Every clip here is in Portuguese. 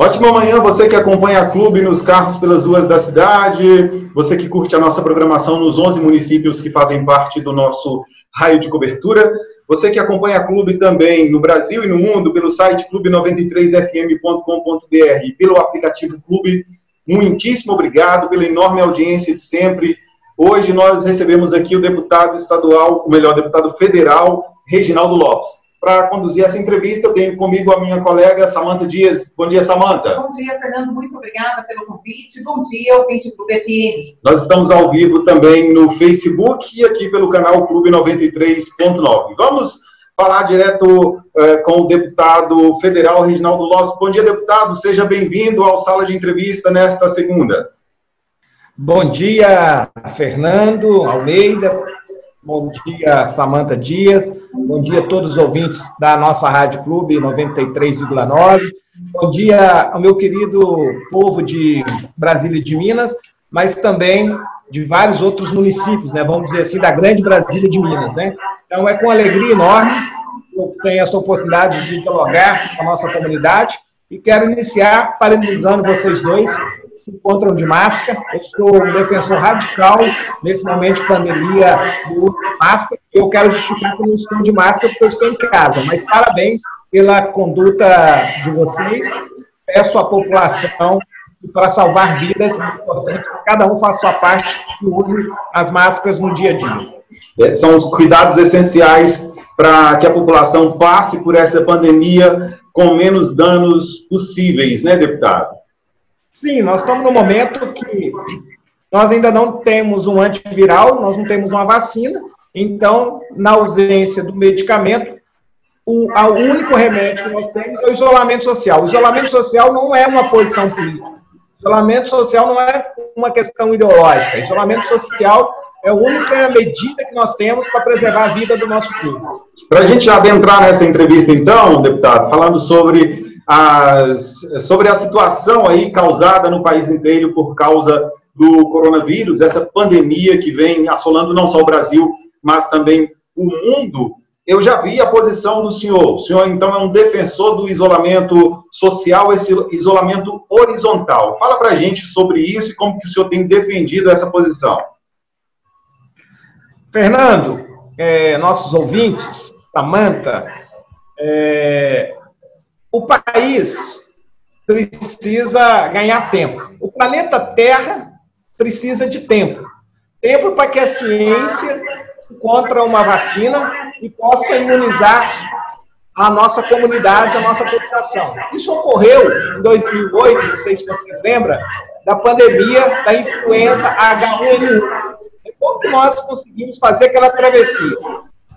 Ótima manhã, você que acompanha a Clube nos carros pelas ruas da cidade, você que curte a nossa programação nos 11 municípios que fazem parte do nosso raio de cobertura, você que acompanha a Clube também no Brasil e no mundo pelo site clube93fm.com.br e pelo aplicativo Clube, muitíssimo obrigado pela enorme audiência de sempre. Hoje nós recebemos aqui o deputado estadual, deputado federal, Reginaldo Lopes. Para conduzir essa entrevista, eu tenho comigo a minha colega Samanta Dias. Bom dia, Samanta. Bom dia, Fernando. Muito obrigada pelo convite. Bom dia, ouvinte do BTN. Nós estamos ao vivo também no Facebook e aqui pelo canal Clube 93.9. Vamos falar direto com o deputado federal Reginaldo Lopes. Bom dia, deputado. Seja bem-vindo ao Sala de Entrevista nesta segunda. Bom dia, Fernando Almeida. Bom dia, Samanta Dias. Bom dia a todos os ouvintes da nossa Rádio Clube 93,9. Bom dia ao meu querido povo de Brasília e de Minas, mas também de vários outros municípios, né? Vamos dizer assim, da grande Brasília de Minas, né? Então, é com alegria enorme que eu tenho essa oportunidade de dialogar com a nossa comunidade e quero iniciar parabenizando vocês dois que encontram de máscara. Eu sou um defensor radical nesse momento de pandemia do uso de máscara. Eu quero justificar que eu não estou de máscara porque eu estou em casa, mas parabéns pela conduta de vocês. Peço à população para salvar vidas, é importante que cada um faça a sua parte e use as máscaras no dia a dia. São os cuidados essenciais para que a população passe por essa pandemia com menos danos possíveis, né, deputado? Sim, nós estamos no momento que nós ainda não temos um antiviral, nós não temos uma vacina, então, na ausência do medicamento, o único remédio que nós temos é o isolamento social. O isolamento social não é uma posição política. O isolamento social não é uma questão ideológica. O isolamento social é a única medida que nós temos para preservar a vida do nosso povo. Para a gente adentrar nessa entrevista, então, deputado, falando sobre a situação aí causada no país inteiro por causa do coronavírus, essa pandemia que vem assolando não só o Brasil, mas também o mundo. Eu já vi a posição do senhor. O senhor, então, é um defensor do isolamento social, esse isolamento horizontal. Fala para a gente sobre isso e como que o senhor tem defendido essa posição. Fernando, nossos ouvintes, Samanta, o país precisa ganhar tempo. O planeta Terra precisa de tempo. Tempo para que a ciência encontre uma vacina e possa imunizar a nossa comunidade, a nossa população. Isso ocorreu em 2008, não sei se vocês lembram, da pandemia da influenza H1N1. Como que nós conseguimos fazer aquela travessia?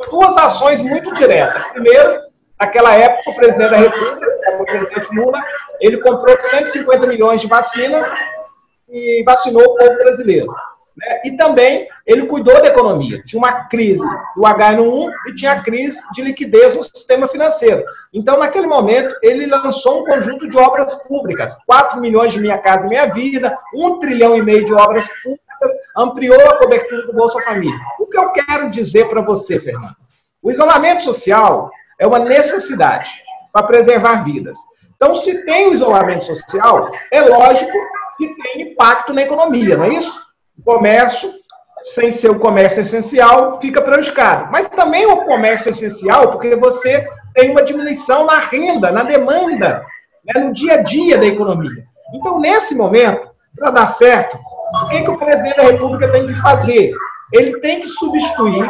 Duas ações muito diretas. Primeiro, naquela época, o presidente da República, o presidente Lula, ele comprou 150 milhões de vacinas e vacinou o povo brasileiro. Né? E também ele cuidou da economia. Tinha uma crise do H1N1 e tinha a crise de liquidez no sistema financeiro. Então, naquele momento, ele lançou um conjunto de obras públicas. 4 milhões de Minha Casa Minha Vida, 1,5 trilhão de obras públicas, ampliou a cobertura do Bolsa Família. O que eu quero dizer para você, Fernando? O isolamento social é uma necessidade para preservar vidas. Então, se tem o isolamento social, é lógico que tem impacto na economia, não é isso? O comércio, sem ser o comércio essencial, fica prejudicado. Mas também o comércio essencial, porque você tem uma diminuição na renda, na demanda, né, no dia a dia da economia. Então, nesse momento, para dar certo, o que o presidente da República tem que fazer? Ele tem que substituir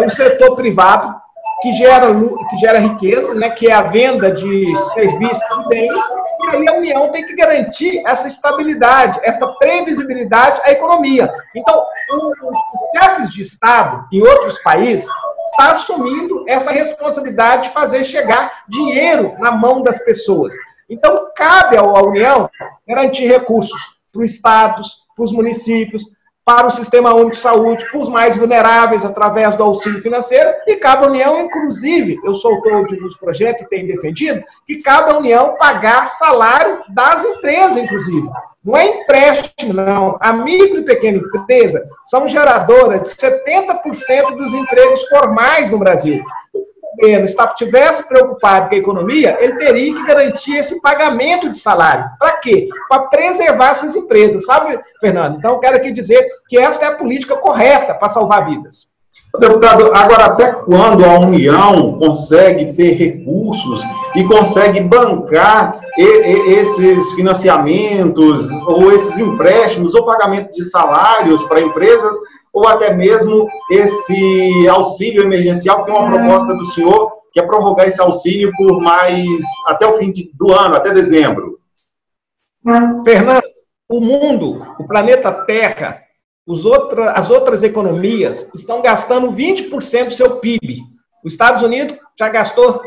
o setor privado, que gera riqueza, né, que é a venda de serviços e bens, e aí a União tem que garantir essa estabilidade, essa previsibilidade à economia. Então, os chefes de Estado em outros países estão assumindo essa responsabilidade de fazer chegar dinheiro na mão das pessoas. Então, cabe à União garantir recursos para os estados, para os municípios, para o Sistema Único de Saúde, para os mais vulneráveis, através do auxílio financeiro, e cabe à União, inclusive, eu sou autor de uns projetos e tenho defendido, que cabe à União pagar salário das empresas, inclusive. Não é empréstimo, não. A micro e pequena empresa são geradoras de 70% dos empregos formais no Brasil. O governo estivesse preocupado com a economia, ele teria que garantir esse pagamento de salário. Para quê? Para preservar essas empresas, sabe, Fernando? Então, eu quero aqui dizer que essa é a política correta para salvar vidas. Deputado, agora até quando a União consegue ter recursos e consegue bancar esses financiamentos, ou esses empréstimos, ou pagamento de salários para empresas, ou até mesmo esse auxílio emergencial, que é uma proposta do senhor, que é prorrogar esse auxílio por mais, até o fim do ano, até dezembro? Fernando, o mundo, o planeta Terra, as outras economias estão gastando 20% do seu PIB. Os Estados Unidos já gastou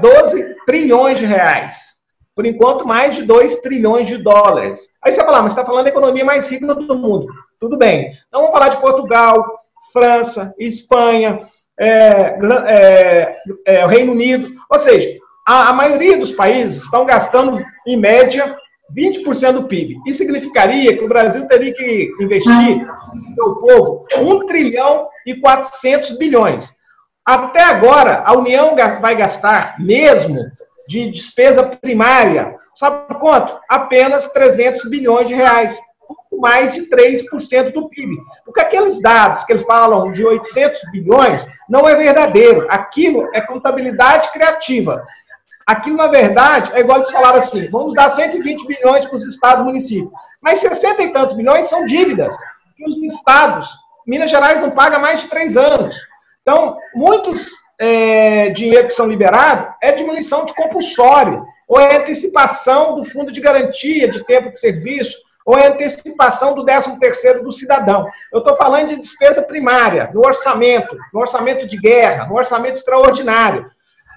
12 trilhões de reais. Por enquanto, mais de 2 trilhões de dólares. Aí você vai falar, mas você está falando da economia mais rica do mundo. Tudo bem. Então, vamos falar de Portugal, França, Espanha, o Reino Unido. Ou seja, a maioria dos países estão gastando, em média, 20% do PIB. Isso significaria que o Brasil teria que investir no seu povo 1 trilhão e 400 bilhões. Até agora, a União vai gastar, mesmo de despesa primária, sabe quanto? Apenas 300 bilhões de reais, pouco mais de 3% do PIB. Porque aqueles dados que eles falam de 800 bilhões não é verdadeiro. Aquilo é contabilidade criativa. Aquilo, na verdade, é igual eles falaram assim, vamos dar 120 bilhões para os estados e municípios. Mas 60 e tantos bilhões são dívidas que os estados, Minas Gerais não paga mais de 3 anos. Então, muitos dinheiro que são liberados é diminuição de compulsório, ou é antecipação do fundo de garantia de tempo de serviço, ou é antecipação do 13º do cidadão. Eu estou falando de despesa primária, no orçamento de guerra, no orçamento extraordinário.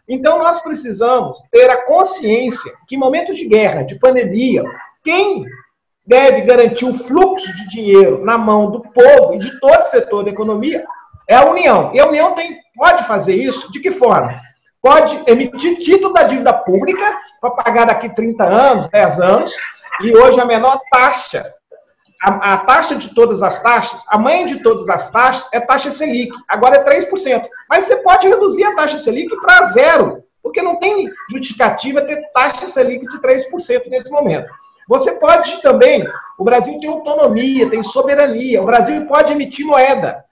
Então, nós precisamos ter a consciência que em momentos de guerra, de pandemia, quem deve garantir o fluxo de dinheiro na mão do povo e de todo o setor da economia é a União. E a União pode fazer isso de que forma? Pode emitir título da dívida pública para pagar daqui 30 anos, 10 anos, e hoje a menor taxa, a taxa de todas as taxas, a mãe de todas as taxas é taxa Selic, agora é 3%. Mas você pode reduzir a taxa Selic para 0%, porque não tem justificativa ter taxa Selic de 3% nesse momento. Você pode também, o Brasil tem autonomia, tem soberania, o Brasil pode emitir moeda,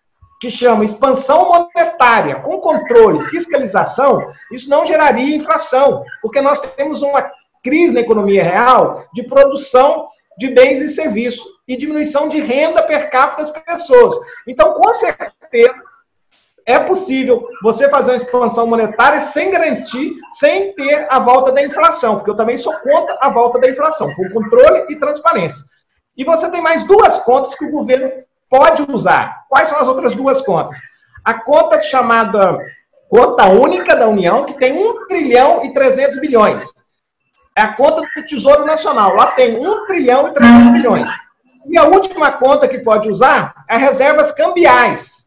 que chama expansão monetária, com controle, fiscalização, isso não geraria inflação, porque nós temos uma crise na economia real de produção de bens e serviços e diminuição de renda per capita das pessoas. Então, com certeza, é possível você fazer uma expansão monetária sem garantir, sem ter a volta da inflação, porque eu também sou contra a volta da inflação, com controle e transparência. E você tem mais 2 contas que o governo pode usar. Quais são as outras 2 contas? A conta chamada Conta Única da União, que tem 1 trilhão e 300 bilhões. É a conta do Tesouro Nacional. Lá tem 1 trilhão e 300 bilhões. E a última conta que pode usar é reservas cambiais.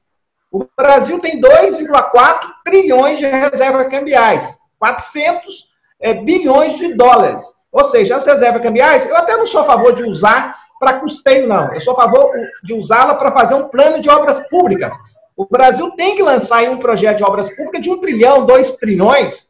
O Brasil tem 2,4 trilhões de reservas cambiais. 400 bilhões de dólares. Ou seja, as reservas cambiais, eu até não sou a favor de usar para custeio, não. Eu sou a favor de usá-la para fazer um plano de obras públicas. O Brasil tem que lançar aí um projeto de obras públicas de 1 trilhão, 2 trilhões,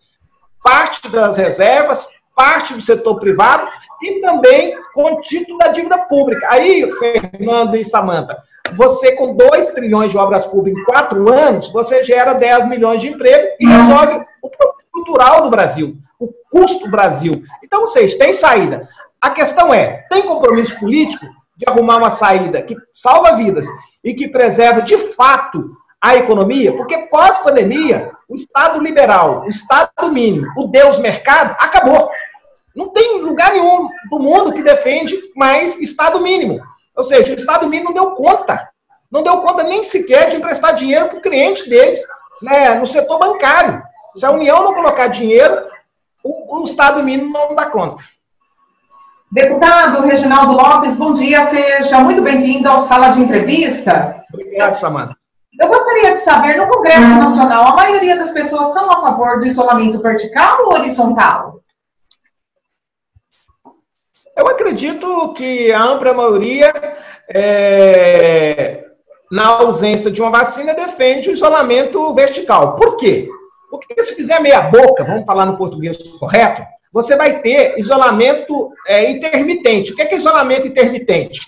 parte das reservas, parte do setor privado e também com o título da dívida pública. Aí, Fernando e Samanta, você com 2 trilhões de obras públicas em 4 anos, você gera 10 milhões de emprego e resolve o problema cultural do Brasil, o custo do Brasil. Então, vocês têm saída. A questão é, tem compromisso político de arrumar uma saída que salva vidas e que preserva de fato a economia? Porque pós-pandemia, o Estado liberal, o Estado mínimo, o Deus mercado, acabou. Não tem lugar nenhum do mundo que defende mais Estado mínimo. Ou seja, o Estado mínimo não deu conta. Não deu conta nem sequer de emprestar dinheiro para o cliente deles, né, no setor bancário. Se a União não colocar dinheiro, o Estado mínimo não dá conta. Deputado Reginaldo Lopes, bom dia. Seja muito bem-vindo ao Sala de Entrevista. Obrigado, Samanta. Eu gostaria de saber, no Congresso Nacional, a maioria das pessoas são a favor do isolamento vertical ou horizontal? Eu acredito que a ampla maioria, na ausência de uma vacina, defende o isolamento vertical. Por quê? Porque se fizer meia boca, vamos falar no português correto, você vai ter isolamento intermitente. O que é isolamento intermitente?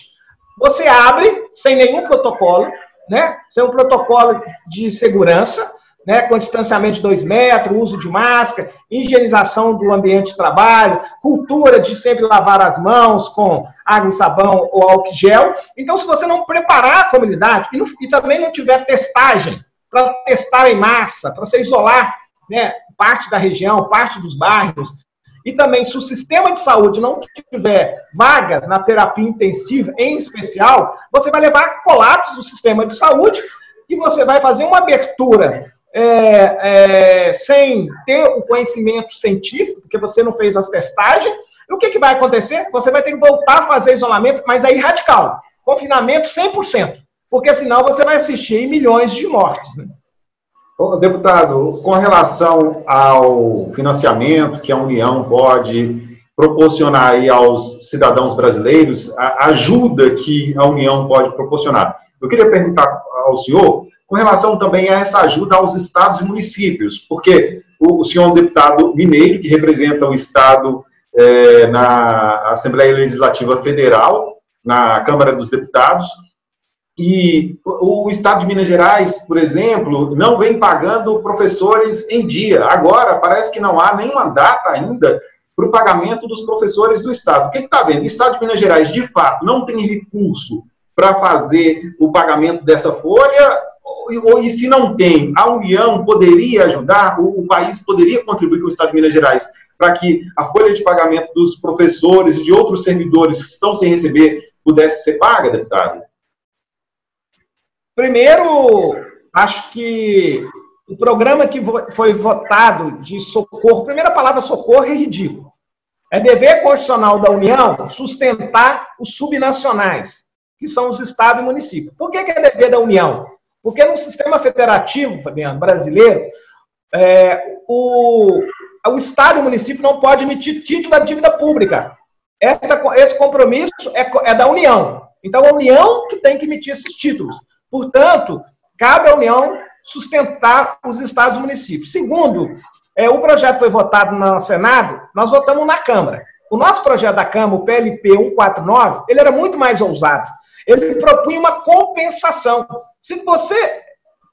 Você abre sem nenhum protocolo, né? Sem um protocolo de segurança, né? Com distanciamento de 2 metros, uso de máscara, higienização do ambiente de trabalho, cultura de sempre lavar as mãos com água e sabão ou álcool gel. Então, se você não preparar a comunidade e também não tiver testagem, para testar em massa, para você isolar, né, parte da região, parte dos bairros, e também, se o sistema de saúde não tiver vagas na terapia intensiva, em especial, você vai levar a colapso do sistema de saúde e você vai fazer uma abertura sem ter o conhecimento científico, porque você não fez as testagens. E o que vai acontecer? Você vai ter que voltar a fazer isolamento, mas aí radical, confinamento 100%, porque senão você vai assistir milhões de mortes, né? Deputado, com relação ao financiamento que a União pode proporcionar aí aos cidadãos brasileiros, a ajuda que a União pode proporcionar, eu queria perguntar ao senhor com relação também a essa ajuda aos estados e municípios, porque o senhor é um deputado mineiro que representa o estado na Assembleia Legislativa Federal, na Câmara dos Deputados, e o estado de Minas Gerais, por exemplo, não vem pagando professores em dia. Agora, parece que não há nenhuma data ainda para o pagamento dos professores do estado. O que está vendo? O estado de Minas Gerais, de fato, não tem recurso para fazer o pagamento dessa folha, e se não tem, a União poderia ajudar, o país poderia contribuir com o estado de Minas Gerais para que a folha de pagamento dos professores e de outros servidores que estão sem receber pudesse ser paga, deputado? Primeiro, acho que o programa que foi votado de socorro, a primeira palavra socorro é ridículo. É dever constitucional da União sustentar os subnacionais, que são os estados e municípios. Por que é dever da União? Porque no sistema federativo, Fabiano, brasileiro, o estado e o município não pode emitir título da dívida pública. Esse compromisso é da União. Então, a União que tem que emitir esses títulos. Portanto, cabe à União sustentar os estados e municípios. Segundo, o projeto foi votado no Senado, nós votamos na Câmara. O nosso projeto da Câmara, o PLP 149, ele era muito mais ousado. Ele propunha uma compensação. Se você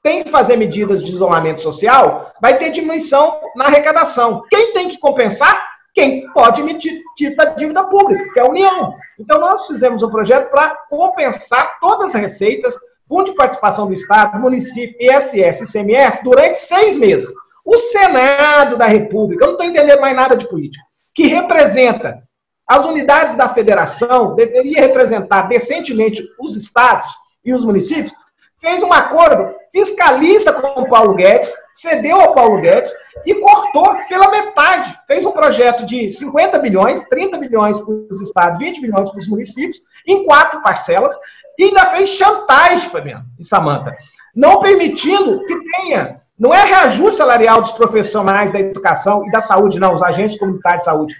tem que fazer medidas de isolamento social, vai ter diminuição na arrecadação. Quem tem que compensar? Quem pode emitir título da dívida pública, que é a União. Então, nós fizemos um projeto para compensar todas as receitas, Fundo de Participação do Estado, município, ISS e ICMS, durante 6 meses. O Senado da República, eu não estou entendendo mais nada de política, que representa as unidades da federação, deveria representar decentemente os estados e os municípios, fez um acordo fiscalista com o Paulo Guedes, cedeu ao Paulo Guedes e cortou pela metade. Fez um projeto de 50 bilhões, 30 bilhões para os estados, 20 bilhões para os municípios, em 4 parcelas, e ainda fez chantagem, Fabiano e Samanta, não permitindo que tenha, não é reajuste salarial dos profissionais da educação e da saúde, não, os agentes comunitários de saúde.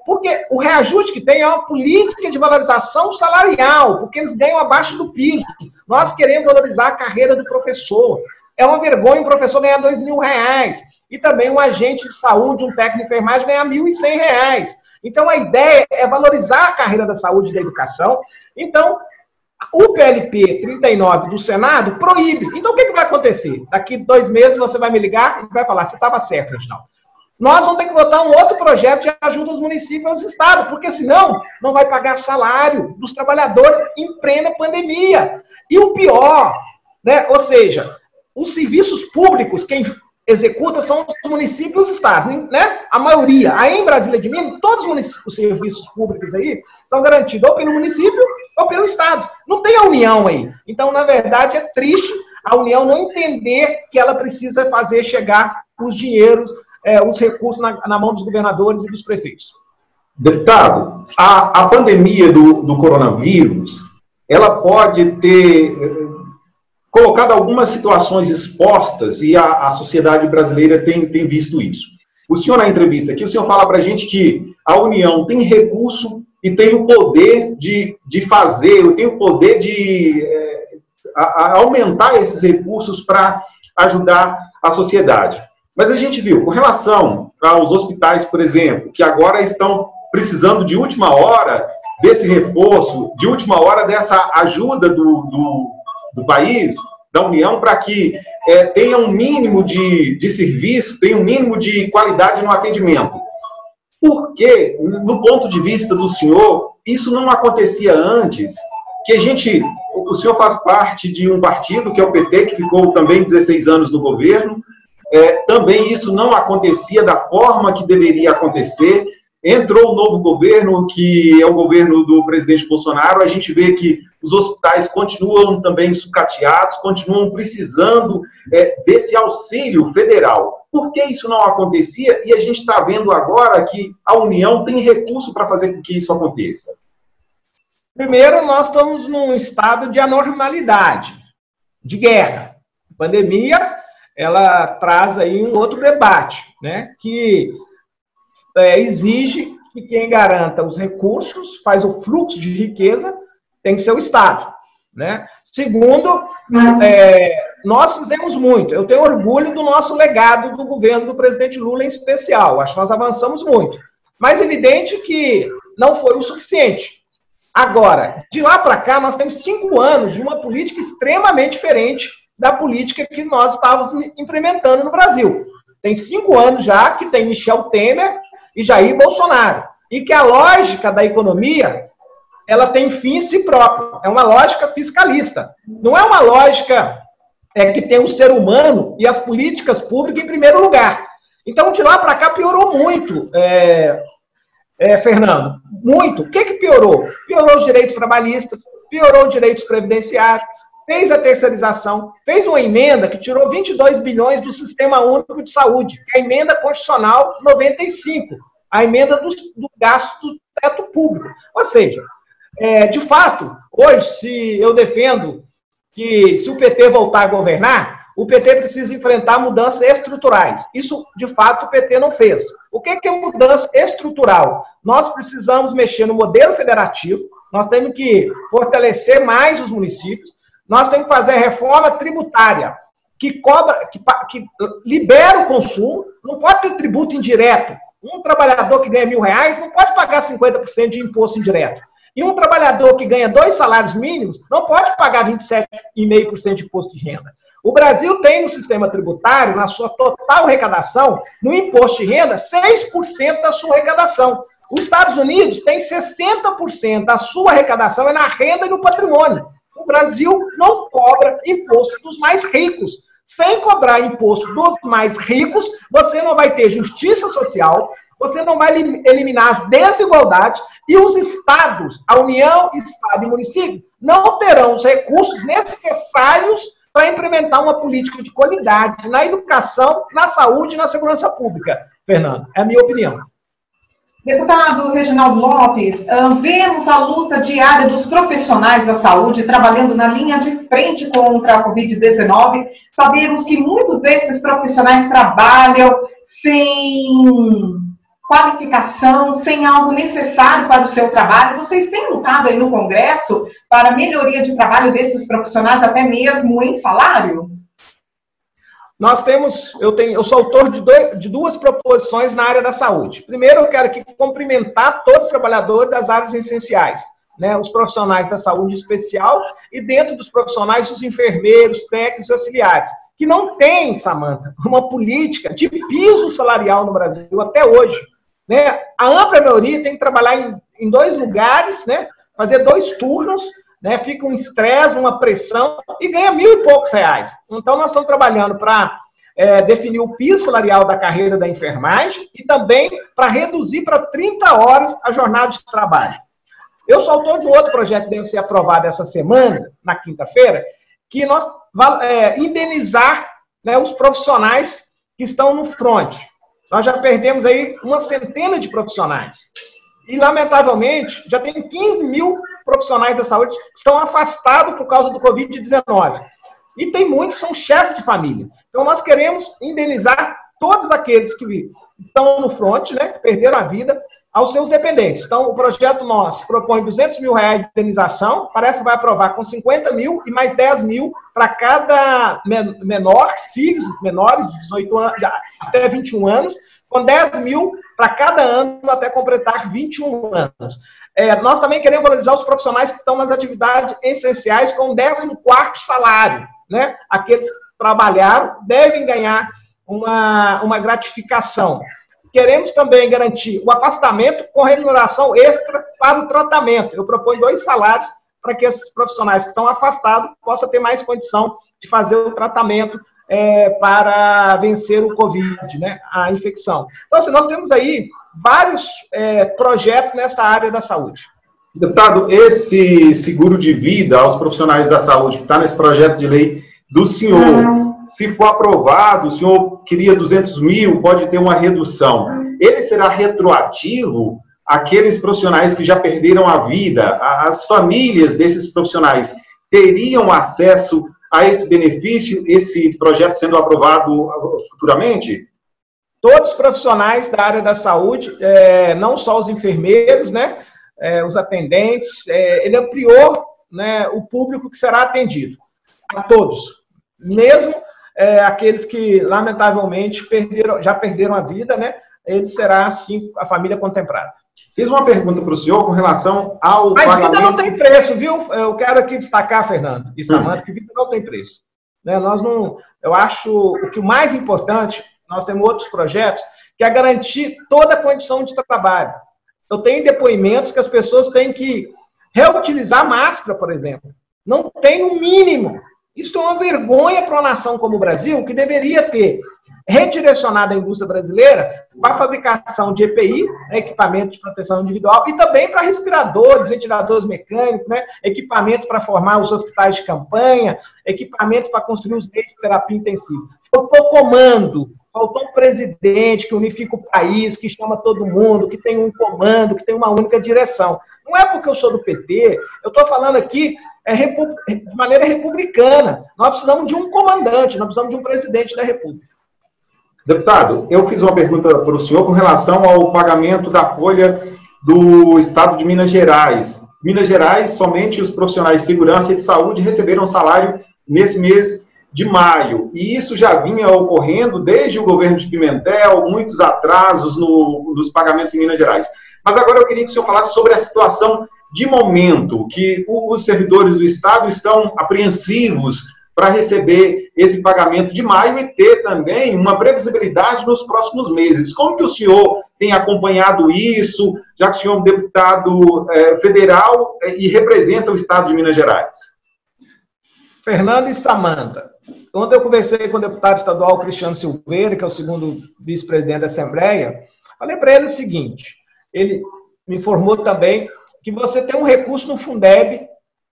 Porque o reajuste que tem é uma política de valorização salarial, porque eles ganham abaixo do piso. Nós queremos valorizar a carreira do professor. É uma vergonha o professor ganhar R$2.000. E também um agente de saúde, um técnico de enfermagem ganhar R$1.100. Então, a ideia é valorizar a carreira da saúde e da educação. Então, o PLP 39 do Senado proíbe. Então, o que vai acontecer? Daqui 2 meses você vai me ligar e vai falar, você estava certo, Reginaldo. Nós vamos ter que votar um outro projeto de ajuda aos municípios e aos estados, porque senão não vai pagar salário dos trabalhadores em plena pandemia. E o pior, né? Ou seja, os serviços públicos, quem executa são os municípios e os estados, né? A maioria. Aí em Brasília de Minas, todos os serviços públicos aí são garantidos ou pelo município ou pelo estado. Não tem a União aí. Então, na verdade, é triste a União não entender que ela precisa fazer chegar os dinheiros, os recursos na mão dos governadores e dos prefeitos. Deputado, a pandemia do coronavírus, ela pode ter colocado algumas situações expostas e a sociedade brasileira tem visto isso. O senhor, na entrevista aqui, o senhor fala para a gente que a União tem recurso e tem o poder de fazer, tem o poder de aumentar esses recursos para ajudar a sociedade. Mas a gente viu, com relação aos hospitais, por exemplo, que agora estão precisando de última hora desse reforço, de última hora dessa ajuda do país, da União, para que tenha um mínimo de serviço, tenha um mínimo de qualidade no atendimento. Por que, do ponto de vista do senhor, isso não acontecia antes? O senhor faz parte de um partido, que é o PT, que ficou também 16 anos no governo, também isso não acontecia da forma que deveria acontecer. Entrou o novo governo, que é o governo do presidente Bolsonaro, a gente vê que os hospitais continuam também sucateados, continuam precisando desse auxílio federal. Por que isso não acontecia? E a gente está vendo agora que a União tem recurso para fazer com que isso aconteça. Primeiro, nós estamos num estado de anormalidade, de guerra. A pandemia, ela traz aí um outro debate, né, que exige que quem garanta os recursos, faz o fluxo de riqueza, tem que ser o Estado, né? Segundo, nós fizemos muito. Eu tenho orgulho do nosso legado do governo do presidente Lula em especial. Acho que nós avançamos muito. Mas é evidente que não foi o suficiente. Agora, de lá para cá, nós temos 5 anos de uma política extremamente diferente da política que nós estávamos implementando no Brasil. Tem 5 anos já que tem Michel Temer e Jair Bolsonaro. E que a lógica da economia, ela tem fim em si próprio. É uma lógica fiscalista. Não é uma lógica que tem o ser humano e as políticas públicas em primeiro lugar. Então, de lá para cá, piorou muito, Fernando. Muito. O que piorou? Piorou os direitos trabalhistas, piorou os direitos previdenciários, fez a terceirização, fez uma emenda que tirou 22 bilhões do Sistema Único de Saúde, a emenda constitucional 95, a emenda do gasto do teto público. Ou seja, de fato, hoje, se eu defendo que se o PT voltar a governar, o PT precisa enfrentar mudanças estruturais. Isso, de fato, o PT não fez. O que é mudança estrutural? Nós precisamos mexer no modelo federativo, nós temos que fortalecer mais os municípios, nós temos que fazer a reforma tributária, que libera o consumo, não pode ter tributo indireto. Um trabalhador que ganha R$1.000 não pode pagar 50% de imposto indireto. E um trabalhador que ganha 2 salários mínimos não pode pagar 27,5% de imposto de renda. O Brasil tem no sistema tributário, na sua total arrecadação, no imposto de renda, 6% da sua arrecadação. Os Estados Unidos tem 60% da sua arrecadação na renda e no patrimônio. O Brasil não cobra imposto dos mais ricos. Sem cobrar imposto dos mais ricos, você não vai ter justiça social, você não vai eliminar as desigualdades e os estados, a União, Estado e município, não terão os recursos necessários para implementar uma política de qualidade na educação, na saúde e na segurança pública. Fernando, é a minha opinião. Deputado Reginaldo Lopes, vemos a luta diária dos profissionais da saúde trabalhando na linha de frente contra a Covid-19. Sabemos que muitos desses profissionais trabalham sem qualificação, sem algo necessário para o seu trabalho. Vocês têm lutado aí no Congresso para a melhoria de trabalho desses profissionais, até mesmo em salário? Eu sou autor de 2 proposições na área da saúde. Primeiro, eu quero aqui cumprimentar todos os trabalhadores das áreas essenciais, né, os profissionais da saúde especial e dentro dos profissionais, os enfermeiros, técnicos e auxiliares, que não tem, Samanta, uma política de piso salarial no Brasil até hoje. Né? A ampla maioria tem que trabalhar em 2 lugares, né, fazer 2 turnos, né, fica um estresse, uma pressão e ganha R$1.000 e poucos. Então, nós estamos trabalhando para definir o piso salarial da carreira da enfermagem e também para reduzir para 30 horas a jornada de trabalho. Eu sou autor de outro projeto que deve ser aprovado essa semana, na quinta-feira, que nós indenizar, né, os profissionais que estão no front. Nós já perdemos aí uma centena de profissionais. E, lamentavelmente, já tem 15 mil profissionais da saúde que estão afastados por causa do Covid-19. E tem muitos que são chefes de família. Então, nós queremos indenizar todos aqueles que estão no front, né, que perderam a vida, aos seus dependentes. Então, o projeto nosso propõe R$200 mil de indenização, parece que vai aprovar com 50 mil e mais 10 mil para cada menor, filhos menores de 18 anos, até 21 anos, com 10 mil para cada ano até completar 21 anos. Nós também queremos valorizar os profissionais que estão nas atividades essenciais com o 14º salário, né? Aqueles que trabalharam devem ganhar uma gratificação. Queremos também garantir o afastamento com remuneração extra para o tratamento. Eu proponho 2 salários para que esses profissionais que estão afastados possam ter mais condição de fazer o tratamento para vencer o Covid, né, a infecção. Então, assim, nós temos aí vários projetos nessa área da saúde. Deputado, esse seguro de vida aos profissionais da saúde, que está nesse projeto de lei do senhor, se for aprovado, o senhor queria 200 mil, pode ter uma redução. Ele será retroativo àqueles profissionais que já perderam a vida? As famílias desses profissionais teriam acesso a esse benefício, esse projeto sendo aprovado futuramente? Todos os profissionais da área da saúde, não só os enfermeiros, né, os atendentes, ele ampliou, né, o público que será atendido. A todos. Mesmo aqueles que, lamentavelmente, já perderam a vida, né, ele será, sim, a família contemplada. Fiz uma pergunta para o senhor com relação ao Mas pagamento... vida não tem preço, viu? Eu quero aqui destacar, Fernando e Samanta, que vida não tem preço. Né? Eu acho o que o mais importante, nós temos outros projetos, que é garantir toda a condição de trabalho. Eu tenho depoimentos que as pessoas têm que reutilizar máscara, por exemplo. Não tem o mínimo. Isso é uma vergonha para uma nação como o Brasil, que deveria ter redirecionado a indústria brasileira para a fabricação de EPI, né, equipamento de proteção individual, e também para respiradores, ventiladores mecânicos, né, equipamento para formar os hospitais de campanha, equipamento para construir os leitos de terapia intensiva. Faltou comando, faltou um presidente que unifica o país, que chama todo mundo, que tem um comando, que tem uma única direção. Não é porque eu sou do PT, eu estou falando aqui de maneira republicana. Nós precisamos de um comandante, nós precisamos de um presidente da República. Deputado, eu fiz uma pergunta para o senhor com relação ao pagamento da folha do Estado de Minas Gerais. Minas Gerais, somente os profissionais de segurança e de saúde receberam salário nesse mês de maio. E isso já vinha ocorrendo desde o governo de Pimentel, muitos atrasos nos pagamentos em Minas Gerais. Mas agora eu queria que o senhor falasse sobre a situação de momento, que os servidores do Estado estão apreensivos para receber esse pagamento de maio e ter também uma previsibilidade nos próximos meses. Como que o senhor tem acompanhado isso, já que o senhor é um deputado federal e representa o Estado de Minas Gerais? Fernando e Samanta, ontem eu conversei com o deputado estadual Cristiano Silveira, que é o segundo vice-presidente da Assembleia, falei para ele o seguinte, ele me informou também que você tem um recurso no Fundeb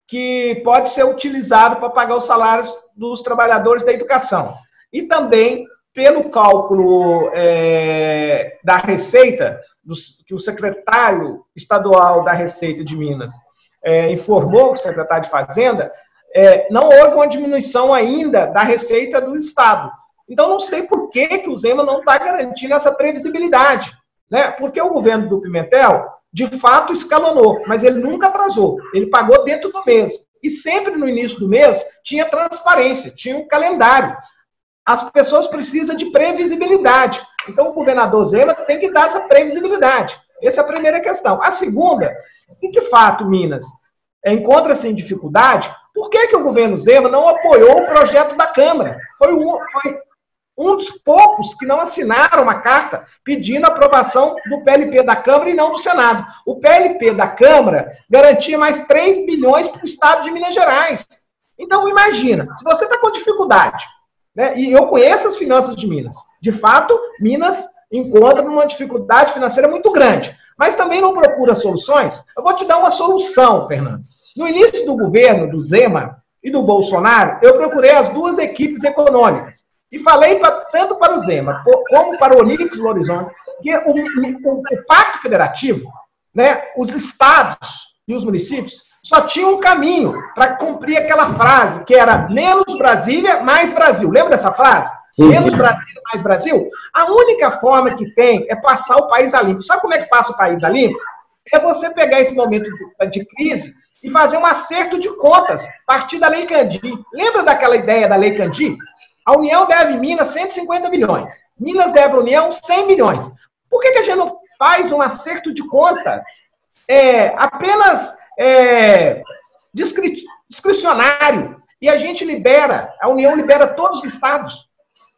que pode ser utilizado para pagar os salários dos trabalhadores da educação. E também, pelo cálculo da Receita, que o secretário estadual da Receita de Minas informou, o secretário de Fazenda, não houve uma diminuição ainda da Receita do Estado. Então, não sei por que o Zema não está garantindo essa previsibilidade, né? Porque o governo do Pimentel, de fato, escalonou, mas ele nunca atrasou. Ele pagou dentro do mês. E sempre no início do mês tinha transparência, tinha um calendário. As pessoas precisam de previsibilidade. Então, o governador Zema tem que dar essa previsibilidade. Essa é a primeira questão. A segunda, se de fato Minas encontra-se em dificuldade, por que o governo Zema não apoiou o projeto da Câmara? Foi um dos poucos que não assinaram uma carta pedindo a aprovação do PLP da Câmara e não do Senado. O PLP da Câmara garantia mais 3 bilhões para o Estado de Minas Gerais. Então, imagina, se você está com dificuldade, né, e eu conheço as finanças de Minas, de fato, Minas encontra numa dificuldade financeira muito grande, mas também não procura soluções. Eu vou te dar uma solução, Fernando. No início do governo do Zema e do Bolsonaro, eu procurei as duas equipes econômicas. E falei tanto para o Zema como para o Onix Lorenzoni que o Pacto Federativo, né, os estados e os municípios só tinham um caminho para cumprir aquela frase que era menos Brasília, mais Brasil. Lembra dessa frase? Menos Brasil, mais Brasil. A única forma que tem é passar o país a limpo. Sabe como é que passa o país a limpo? É você pegar esse momento de crise e fazer um acerto de contas, a partir da Lei Candir. Lembra daquela ideia da Lei Candir? A União deve Minas 150 milhões. Minas deve à União 100 milhões. Por que a gente não faz um acerto de conta apenas discricionário e a gente libera, a União libera todos os estados?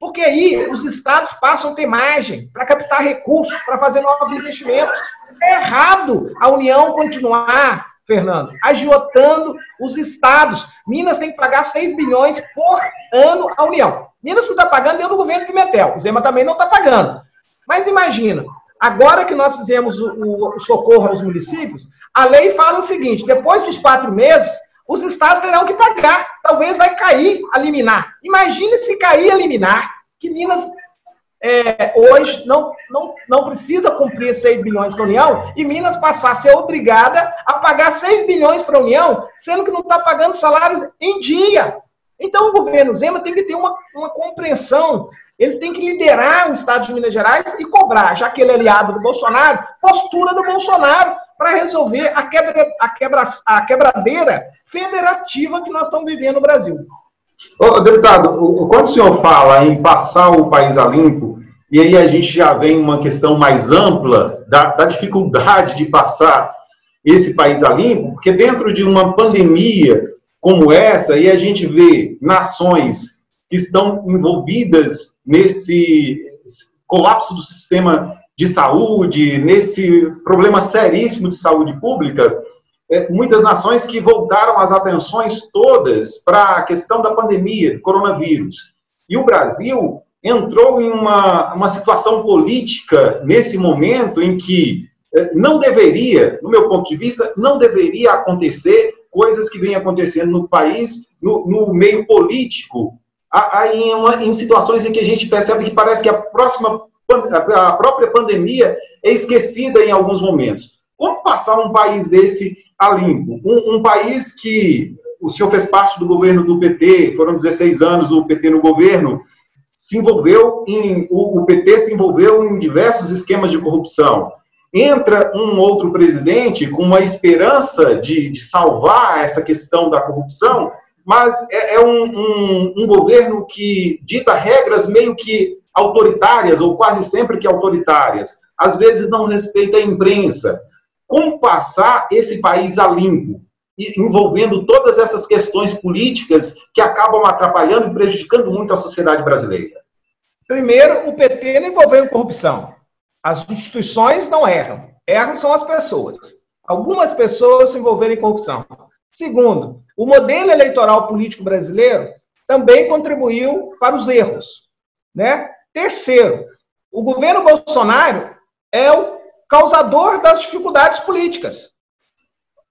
Porque aí os estados passam a ter margem para captar recursos, para fazer novos investimentos. É errado a União continuar, Fernando, agiotando os estados. Minas tem que pagar 6 bilhões por ano à União. Minas não está pagando dentro do governo Pimentel. O Zema também não está pagando. Mas imagina, agora que nós fizemos o socorro aos municípios, a lei fala o seguinte: depois dos 4 meses, os estados terão que pagar. Talvez vai cair a liminar. Imagine se cair a liminar, que Minas hoje não precisa cumprir 6 bilhões para a União, e Minas passar a ser obrigada a pagar 6 bilhões para a União, sendo que não está pagando salários em dia. Então o governo Zema tem que ter uma compreensão, ele tem que liderar o estado de Minas Gerais e cobrar, já que ele é aliado do Bolsonaro, postura do Bolsonaro para resolver a quebradeira federativa que nós estamos vivendo no Brasil. Ô, deputado, quando o senhor fala em passar o país a limpo, e aí a gente já vem uma questão mais ampla da dificuldade de passar esse país a limpo, porque dentro de uma pandemia como essa, e a gente vê nações que estão envolvidas nesse colapso do sistema de saúde, nesse problema seríssimo de saúde pública, muitas nações que voltaram as atenções todas para a questão da pandemia, do coronavírus. E o Brasil entrou em uma situação política nesse momento em que não deveria, no meu ponto de vista, não deveria acontecer coisas que vêm acontecendo no país, no meio político, em situações em que a gente percebe que parece que a própria pandemia é esquecida em alguns momentos. Como passar um país desse a limpo? Um país que o senhor fez parte do governo do PT, foram 16 anos do PT no governo, o PT se envolveu em diversos esquemas de corrupção. Entra um outro presidente com uma esperança de salvar essa questão da corrupção, mas é um governo que dita regras meio que autoritárias, ou quase sempre que autoritárias. Às vezes não respeita a imprensa. Como passar esse país a limpo, envolvendo todas essas questões políticas que acabam atrapalhando e prejudicando muito a sociedade brasileira? Primeiro, o PT não envolveu em corrupção. As instituições não erram. Erram são as pessoas. Algumas pessoas se envolveram em corrupção. Segundo, o modelo eleitoral político brasileiro também contribuiu para os erros, né? Terceiro, o governo Bolsonaro é o causador das dificuldades políticas.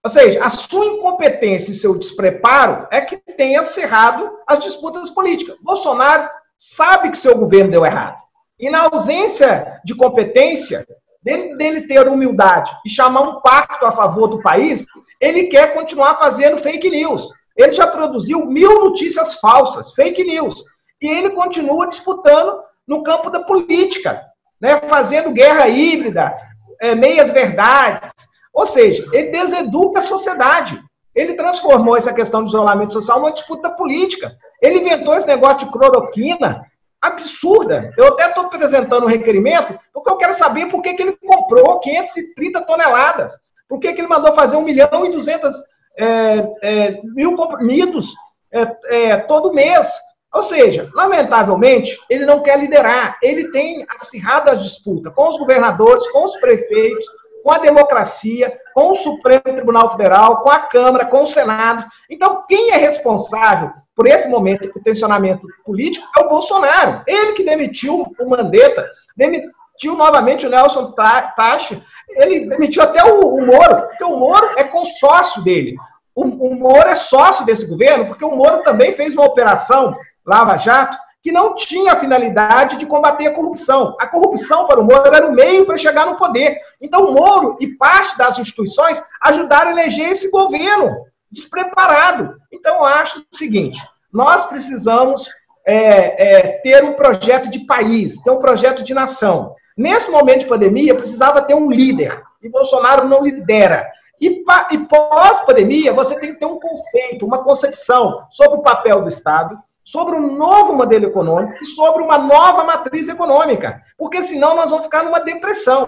Ou seja, a sua incompetência e seu despreparo é que tem acirrado as disputas políticas. Bolsonaro sabe que seu governo deu errado. E na ausência de competência, dele ter humildade e chamar um pacto a favor do país, ele quer continuar fazendo fake news. Ele já produziu 1000 notícias falsas, fake news. E ele continua disputando no campo da política, né, fazendo guerra híbrida, meias-verdades. Ou seja, ele deseduca a sociedade. Ele transformou essa questão de isolamento social numa disputa política. Ele inventou esse negócio de cloroquina absurda. Eu até estou apresentando um requerimento porque eu quero saber por que ele comprou 530 toneladas. Por que ele mandou fazer 1.200.000 comprimidos todo mês. Ou seja, lamentavelmente, ele não quer liderar. Ele tem acirrado as disputas com os governadores, com os prefeitos, com a democracia, com o Supremo Tribunal Federal, com a Câmara, com o Senado. Então, quem é responsável por esse momento de tensionamento político é o Bolsonaro. Ele que demitiu o Mandetta, demitiu novamente o Nelson Tachi, ele demitiu até o Moro, porque o Moro é consórcio dele. O Moro é sócio desse governo, porque o Moro também fez uma operação Lava Jato, que não tinha a finalidade de combater a corrupção. A corrupção para o Moro era o meio para chegar no poder. Então o Moro e parte das instituições ajudaram a eleger esse governo despreparado. Então eu acho o seguinte, nós precisamos ter um projeto de país, ter um projeto de nação. Nesse momento de pandemia, precisava ter um líder, e Bolsonaro não lidera. E pós-pandemia, você tem que ter um conceito, uma concepção sobre o papel do Estado, sobre um novo modelo econômico e sobre uma nova matriz econômica, porque senão nós vamos ficar numa depressão.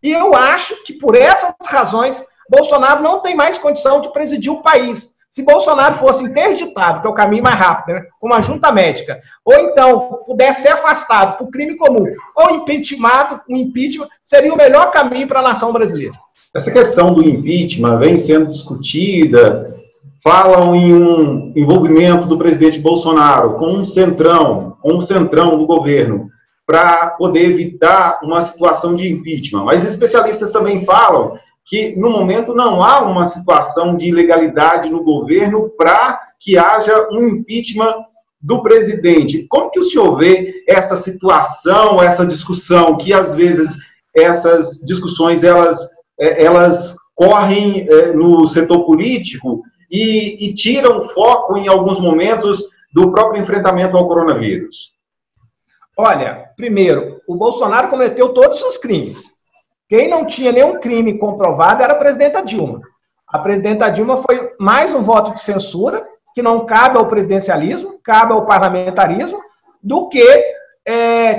E eu acho que, por essas razões, Bolsonaro não tem mais condição de presidir o país. Se Bolsonaro fosse interditado, que é o caminho mais rápido, né, com uma junta médica, ou então pudesse ser afastado por crime comum, ou impeachmentado, um impeachment, seria o melhor caminho para a nação brasileira. Essa questão do impeachment vem sendo discutida, falam em um envolvimento do presidente Bolsonaro com um centrão do governo, para poder evitar uma situação de impeachment. Mas especialistas também falam que, no momento, não há uma situação de ilegalidade no governo para que haja um impeachment do presidente. Como que o senhor vê essa situação, essa discussão, que às vezes essas discussões elas correm no setor político e tiram foco, em alguns momentos, do próprio enfrentamento ao coronavírus? Olha, primeiro, o Bolsonaro cometeu todos os crimes. Quem não tinha nenhum crime comprovado era a presidenta Dilma. A presidenta Dilma foi mais um voto de censura, que não cabe ao presidencialismo, cabe ao parlamentarismo, do que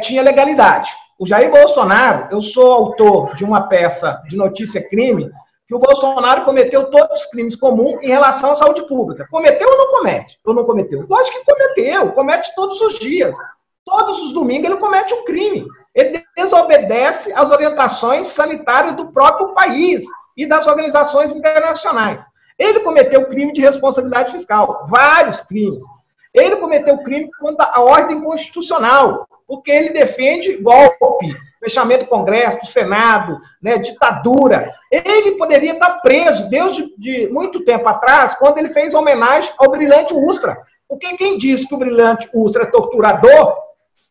tinha legalidade. O Jair Bolsonaro, eu sou autor de uma peça de notícia-crime, que o Bolsonaro cometeu todos os crimes comuns em relação à saúde pública. Cometeu ou não comete? Ou não cometeu? Lógico que cometeu, comete todos os dias. Todos os domingos ele comete um crime. Ele desobedece às orientações sanitárias do próprio país e das organizações internacionais. Ele cometeu crime de responsabilidade fiscal, vários crimes. Ele cometeu crime contra a ordem constitucional, porque ele defende golpe, fechamento do Congresso, do Senado, né, ditadura. Ele poderia estar preso desde muito tempo atrás, quando ele fez homenagem ao Brilhante Ustra. Porque quem disse que o Brilhante Ustra é torturador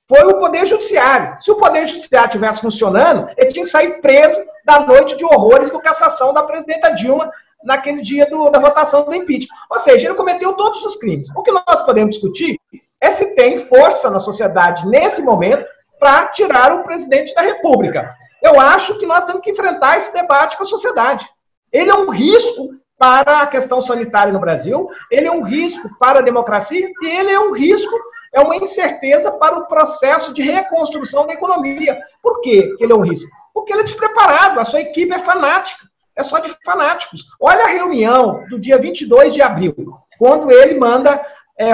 foi o Poder Judiciário. Se o Poder Judiciário estivesse funcionando, ele tinha que sair preso da noite de horrores do cassação da presidenta Dilma naquele dia da votação do impeachment. Ou seja, ele cometeu todos os crimes. O que nós podemos discutir é se tem força na sociedade, nesse momento, para tirar o presidente da República. Eu acho que nós temos que enfrentar esse debate com a sociedade. Ele é um risco para a questão sanitária no Brasil, ele é um risco para a democracia e ele é um risco, é uma incerteza para o processo de reconstrução da economia. Por que ele é um risco? Porque ele é despreparado, a sua equipe é fanática, é só de fanáticos. Olha a reunião do dia 22 de abril, quando ele manda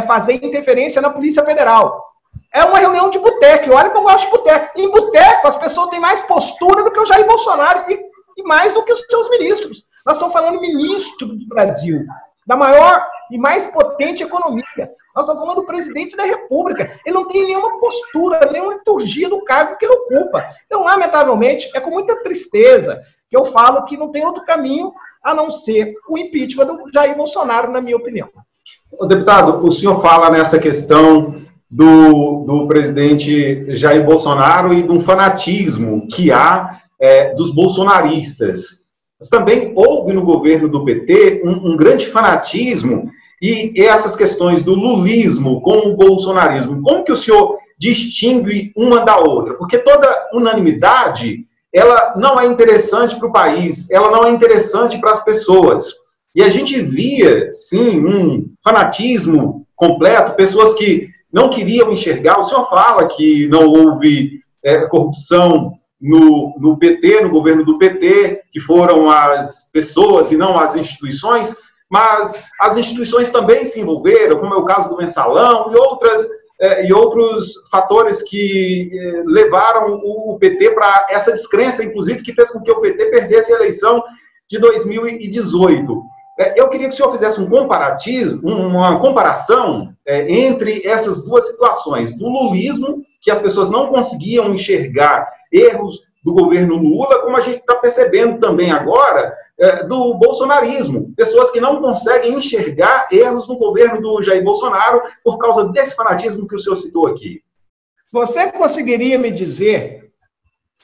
fazer interferência na Polícia Federal. É uma reunião de boteco, olha que eu gosto de boteco. Em boteco, as pessoas têm mais postura do que o Jair Bolsonaro e mais do que os seus ministros. Nós estamos falando ministro do Brasil, da maior e mais potente economia. Nós estamos falando do presidente da República. Ele não tem nenhuma postura, nenhuma liturgia do cargo que ele ocupa. Então, lamentavelmente, é com muita tristeza que eu falo que não tem outro caminho a não ser o impeachment do Jair Bolsonaro, na minha opinião. Deputado, o senhor fala nessa questão do presidente Jair Bolsonaro e de um fanatismo que há dos bolsonaristas. Mas também houve no governo do PT um grande fanatismo e essas questões do lulismo com o bolsonarismo. Como que o senhor distingue uma da outra? Porque toda unanimidade, ela não é interessante para o país, ela não é interessante para as pessoas. E a gente via, sim, um fanatismo completo, pessoas que não queriam enxergar. O senhor fala que não houve corrupção no PT, no governo do PT, que foram as pessoas e não as instituições, mas as instituições também se envolveram, como é o caso do Mensalão e outros fatores que levaram o PT para essa descrença, inclusive, que fez com que o PT perdesse a eleição de 2018. Eu queria que o senhor fizesse uma comparação entre essas duas situações, do lulismo, que as pessoas não conseguiam enxergar erros do governo Lula, como a gente está percebendo também agora, do bolsonarismo. Pessoas que não conseguem enxergar erros no governo do Jair Bolsonaro por causa desse fanatismo que o senhor citou aqui. Você conseguiria me dizer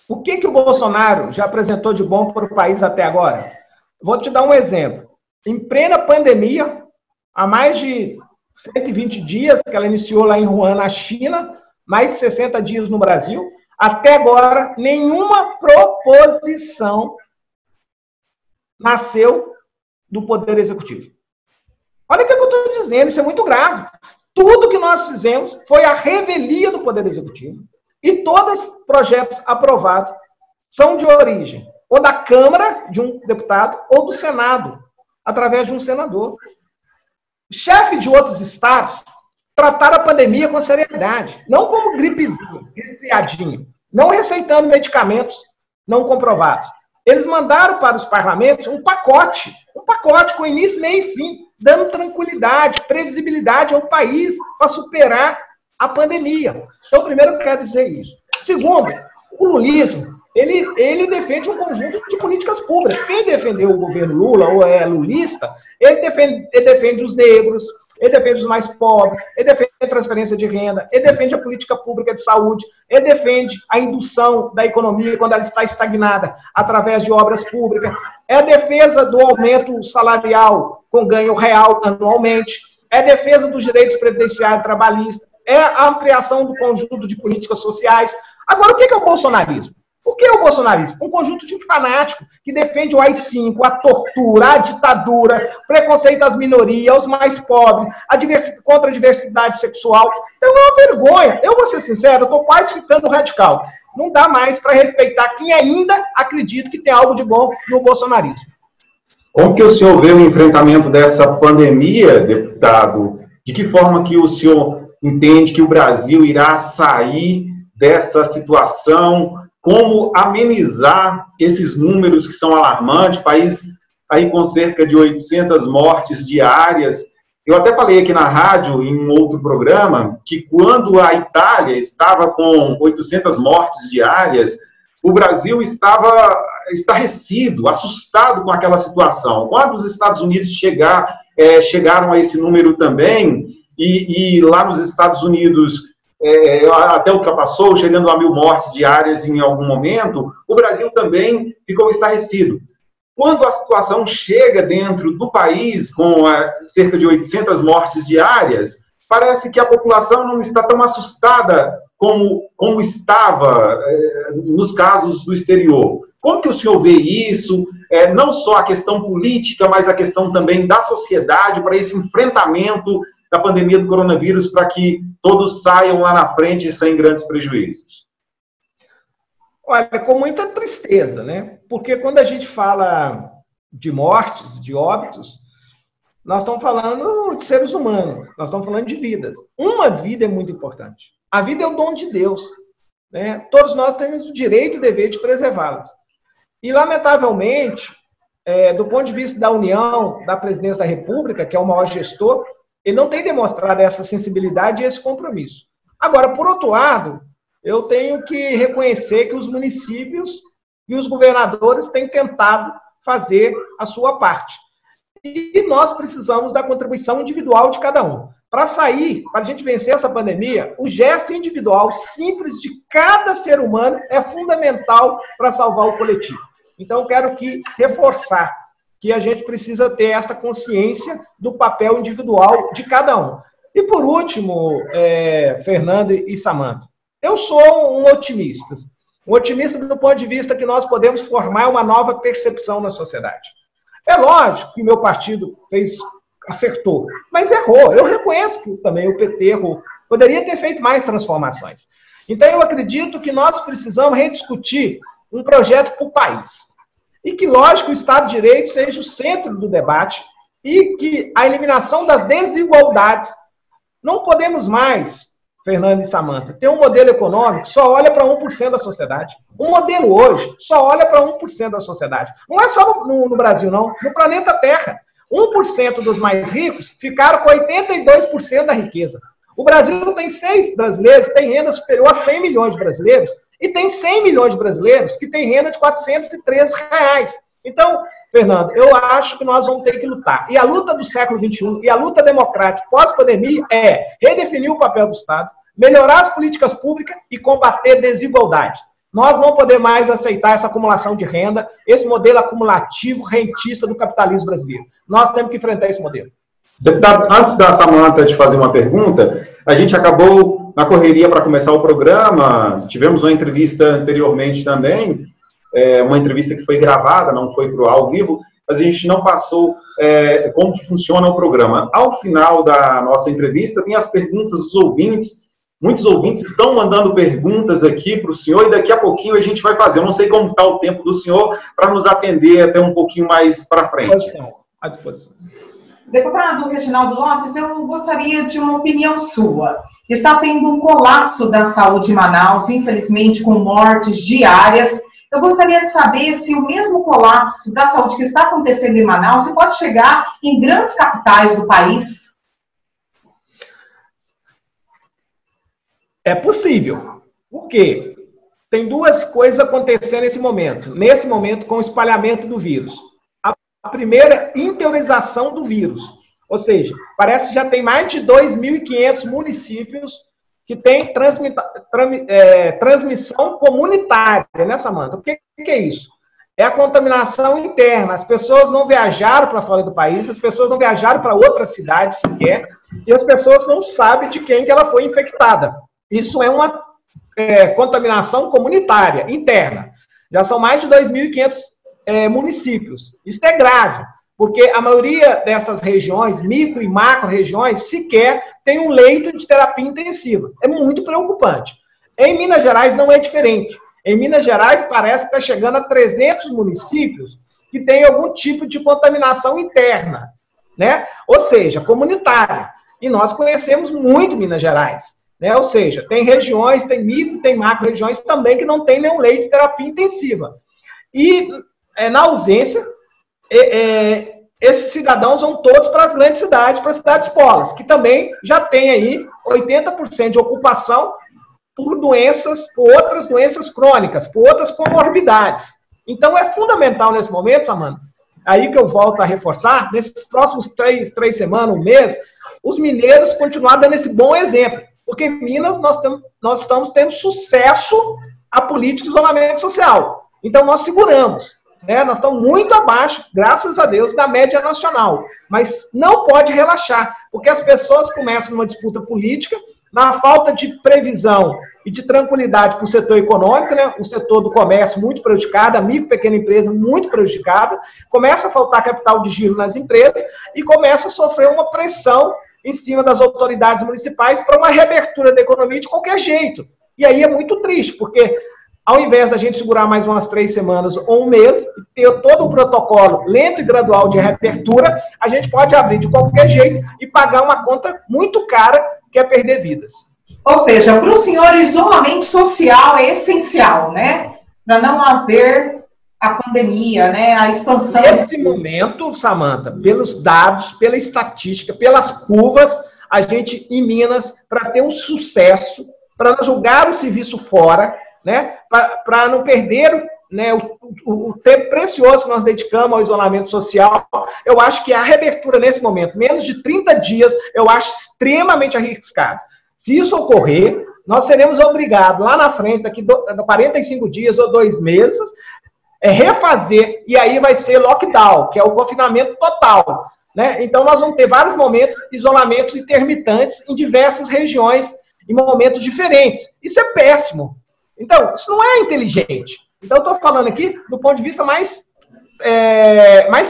o que o Bolsonaro já apresentou de bom para o país até agora? Vou te dar um exemplo. Em plena pandemia, há mais de 120 dias, que ela iniciou lá em Wuhan, na China, mais de 60 dias no Brasil. Até agora, nenhuma proposição nasceu do Poder Executivo. Olha o que eu estou dizendo, isso é muito grave. Tudo que nós fizemos foi a revelia do Poder Executivo. E todos os projetos aprovados são de origem ou da Câmara, de um deputado, ou do Senado, através de um senador. Chefe de outros estados trataram a pandemia com seriedade, não como gripezinha, resfriadinho, não receitando medicamentos não comprovados. Eles mandaram para os parlamentos um pacote com início, meio e fim, dando tranquilidade, previsibilidade ao país para superar a pandemia. Então, primeiro, eu quero dizer isso. Segundo, o lulismo, ele defende um conjunto de políticas públicas. Quem defendeu o governo Lula, ou é lulista, ele defende os negros, ele defende os mais pobres, ele defende a transferência de renda, ele defende a política pública de saúde, ele defende a indução da economia quando ela está estagnada através de obras públicas, é a defesa do aumento salarial com ganho real anualmente, é a defesa dos direitos previdenciários e trabalhistas, é a ampliação do conjunto de políticas sociais. Agora, o que é o bolsonarismo? O que é o bolsonarismo? Um conjunto de fanáticos que defende o AI-5, a tortura, a ditadura, preconceito às minorias, aos mais pobres, contra a diversidade sexual. Então é uma vergonha. Eu vou ser sincero, eu estou quase ficando radical. Não dá mais para respeitar quem ainda acredita que tem algo de bom no bolsonarismo. Como que o senhor vê o enfrentamento dessa pandemia, deputado? De que forma que o senhor entende que o Brasil irá sair dessa situação? Como amenizar esses números que são alarmantes, país aí com cerca de 800 mortes diárias. Eu até falei aqui na rádio, em um outro programa, que quando a Itália estava com 800 mortes diárias, o Brasil estava estarrecido, assustado com aquela situação. Quando os Estados Unidos chegaram a esse número também, e lá nos Estados Unidos até ultrapassou, chegando a 1000 mortes diárias em algum momento, o Brasil também ficou estarrecido. Quando a situação chega dentro do país, com cerca de 800 mortes diárias, parece que a população não está tão assustada como estava nos casos do exterior. Como que o senhor vê isso? Não só a questão política, mas a questão também da sociedade para esse enfrentamento da pandemia do coronavírus, para que todos saiam lá na frente sem grandes prejuízos? Olha, com muita tristeza, né? Porque quando a gente fala de mortes, de óbitos, nós estamos falando de seres humanos, nós estamos falando de vidas. Uma vida é muito importante. A vida é o dom de Deus, né? Todos nós temos o direito e o dever de preservá-la. E, lamentavelmente, do ponto de vista da União, da Presidência da República, que é o maior gestor, ele não tem demonstrado essa sensibilidade e esse compromisso. Agora, por outro lado, eu tenho que reconhecer que os municípios e os governadores têm tentado fazer a sua parte. E nós precisamos da contribuição individual de cada um. Para sair, para a gente vencer essa pandemia, o gesto individual simples de cada ser humano é fundamental para salvar o coletivo. Então, eu quero reforçar que a gente precisa ter essa consciência do papel individual de cada um. E, por último, Fernando e Samanta, eu sou um otimista do ponto de vista que nós podemos formar uma nova percepção na sociedade. É lógico que o meu partido acertou, mas errou. Eu reconheço que também o PT errou. Poderia ter feito mais transformações. Então, eu acredito que nós precisamos rediscutir um projeto para o país. E que, lógico, o Estado de Direito seja o centro do debate e que a eliminação das desigualdades. Não podemos mais, Fernando e Samanta, ter um modelo econômico que só olha para 1% da sociedade. Um modelo hoje só olha para 1% da sociedade. Não é só no Brasil, não. No planeta Terra, 1% dos mais ricos ficaram com 82% da riqueza. O Brasil tem 6 brasileiros, tem renda superior a 100 milhões de brasileiros, e tem 100 milhões de brasileiros que têm renda de R$413. Então, Fernando, eu acho que nós vamos ter que lutar. E a luta do século XXI e a luta democrática pós-pandemia é redefinir o papel do Estado, melhorar as políticas públicas e combater desigualdade. Nós não podemos mais aceitar essa acumulação de renda, esse modelo acumulativo, rentista do capitalismo brasileiro. Nós temos que enfrentar esse modelo. Deputado, antes da Samanta te fazer uma pergunta, a gente acabou na correria para começar o programa, tivemos uma entrevista anteriormente também, uma entrevista que foi gravada, não foi para o ao vivo, mas a gente não passou como que funciona o programa. Ao final da nossa entrevista, tem as perguntas dos ouvintes. Muitos ouvintes estão mandando perguntas aqui para o senhor e daqui a pouquinho a gente vai fazer. Eu não sei como está o tempo do senhor para nos atender até um pouquinho mais para frente. À disposição. Deputado Reginaldo Lopes, eu gostaria de uma opinião sua. Está tendo um colapso da saúde em Manaus, infelizmente com mortes diárias. Eu gostaria de saber se o mesmo colapso da saúde que está acontecendo em Manaus se pode chegar em grandes capitais do país. É possível. Por quê? Tem duas coisas acontecendo nesse momento com o espalhamento do vírus. A primeira, interiorização do vírus. Ou seja, parece que já tem mais de 2.500 municípios que têm transmissão comunitária, né, Samanta? O que é isso? É a contaminação interna. As pessoas não viajaram para fora do país, as pessoas não viajaram para outras cidades sequer, e as pessoas não sabem de quem que ela foi infectada. Isso é uma contaminação comunitária, interna. Já são mais de 2.500 municípios. Isso é grave, porque a maioria dessas regiões, micro e macro regiões, sequer tem um leito de terapia intensiva. É muito preocupante. Em Minas Gerais não é diferente. Em Minas Gerais parece que está chegando a 300 municípios que têm algum tipo de contaminação interna, né? Ou seja, comunitária. E nós conhecemos muito Minas Gerais. Né? Ou seja, tem regiões, tem micro, tem macro regiões também que não tem nenhum leito de terapia intensiva. E, na ausência, esses cidadãos vão todos para as grandes cidades, para as cidades polas, que também já tem aí 80% de ocupação por outras doenças crônicas, por outras comorbidades. Então, é fundamental nesse momento, Samanta, aí que eu volto a reforçar, nesses próximos três semanas, um mês, os mineiros continuarem dando esse bom exemplo. Porque em Minas nós estamos tendo sucesso a política de isolamento social. Então nós seguramos. Né? Nós estamos muito abaixo, graças a Deus, da média nacional. Mas não pode relaxar, porque as pessoas começam numa disputa política, na falta de previsão e de tranquilidade para o setor econômico, né? O setor do comércio muito prejudicado, a micro e pequena empresa muito prejudicada, começa a faltar capital de giro nas empresas e começa a sofrer uma pressão em cima das autoridades municipais para uma reabertura da economia de qualquer jeito. E aí é muito triste, porque ao invés da gente segurar mais umas 3 semanas ou um mês, ter todo o protocolo lento e gradual de reabertura, a gente pode abrir de qualquer jeito e pagar uma conta muito cara, que é perder vidas. Ou seja, para o senhor, isolamento social é essencial, né? Para não haver a pandemia, né? A expansão. Nesse momento, Samanta, pelos dados, pela estatística, pelas curvas, a gente, em Minas, para ter um sucesso, para não jogar o serviço fora, né? Para não perder, né, o tempo precioso que nós dedicamos ao isolamento social, eu acho que a reabertura nesse momento, menos de 30 dias, eu acho extremamente arriscado. Se isso ocorrer, nós seremos obrigados, lá na frente, daqui 45 dias ou 2 meses, refazer, e aí vai ser lockdown, que é o confinamento total. Né? Então, nós vamos ter vários momentos, isolamentos intermitentes em diversas regiões, em momentos diferentes. Isso é péssimo. Então, isso não é inteligente. Então, eu estou falando aqui do ponto de vista mais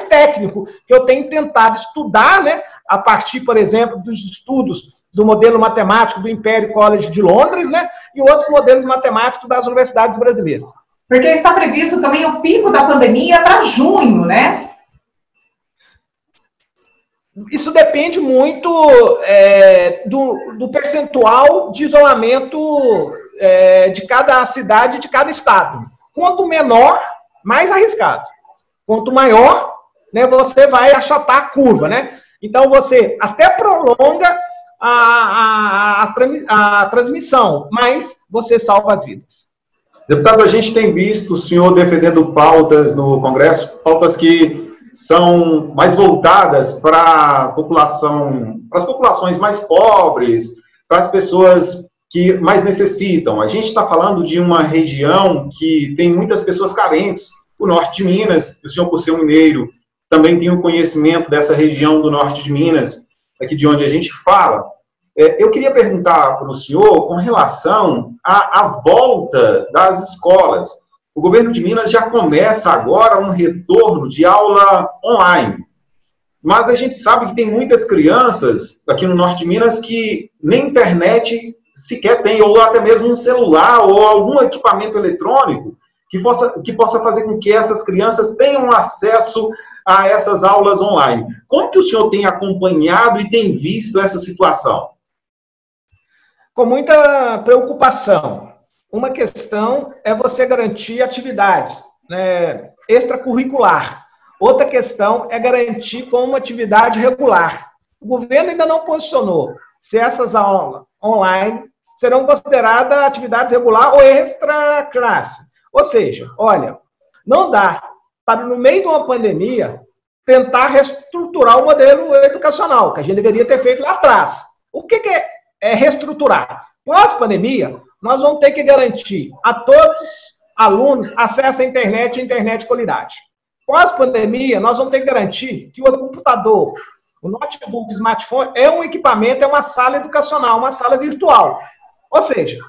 técnico, que eu tenho tentado estudar, né, a partir, por exemplo, dos estudos do modelo matemático do Imperial College de Londres, né, e outros modelos matemáticos das universidades brasileiras. Porque está previsto também o pico da pandemia para junho, né? Isso depende muito do percentual de isolamento de cada cidade, de cada estado. Quanto menor, mais arriscado. Quanto maior, né, você vai achatar a curva, né? Então, você até prolonga a transmissão, mas você salva as vidas. Deputado, a gente tem visto o senhor defendendo pautas no Congresso, pautas que são mais voltadas para as populações mais pobres, para as pessoas que mais necessitam. A gente está falando de uma região que tem muitas pessoas carentes, o norte de Minas. O senhor, por ser um mineiro, também tem o conhecimento dessa região do norte de Minas. aqui de onde a gente fala. Eu queria perguntar para o senhor com relação à volta das escolas. O governo de Minas já começa agora um retorno de aula online. Mas a gente sabe que tem muitas crianças aqui no norte de Minas que nem internet sequer tem, ou até mesmo um celular ou algum equipamento eletrônico que possa fazer com que essas crianças tenham acesso a essas aulas online. Como que o senhor tem acompanhado e tem visto essa situação? Com muita preocupação. Uma questão é você garantir atividades, né, extracurricular. Outra questão é garantir como uma atividade regular. O governo ainda não posicionou se essas aulas online serão consideradas atividades regular ou extra-classe. Ou seja, olha, não dá para, no meio de uma pandemia, tentar reestruturar o modelo educacional, que a gente deveria ter feito lá atrás. O que é reestruturar? Pós-pandemia, nós vamos ter que garantir a todos os alunos acesso à internet e internet de qualidade. Pós-pandemia, nós vamos ter que garantir que o computador, o notebook, o smartphone, é um equipamento, é uma sala educacional, uma sala virtual. Ou seja,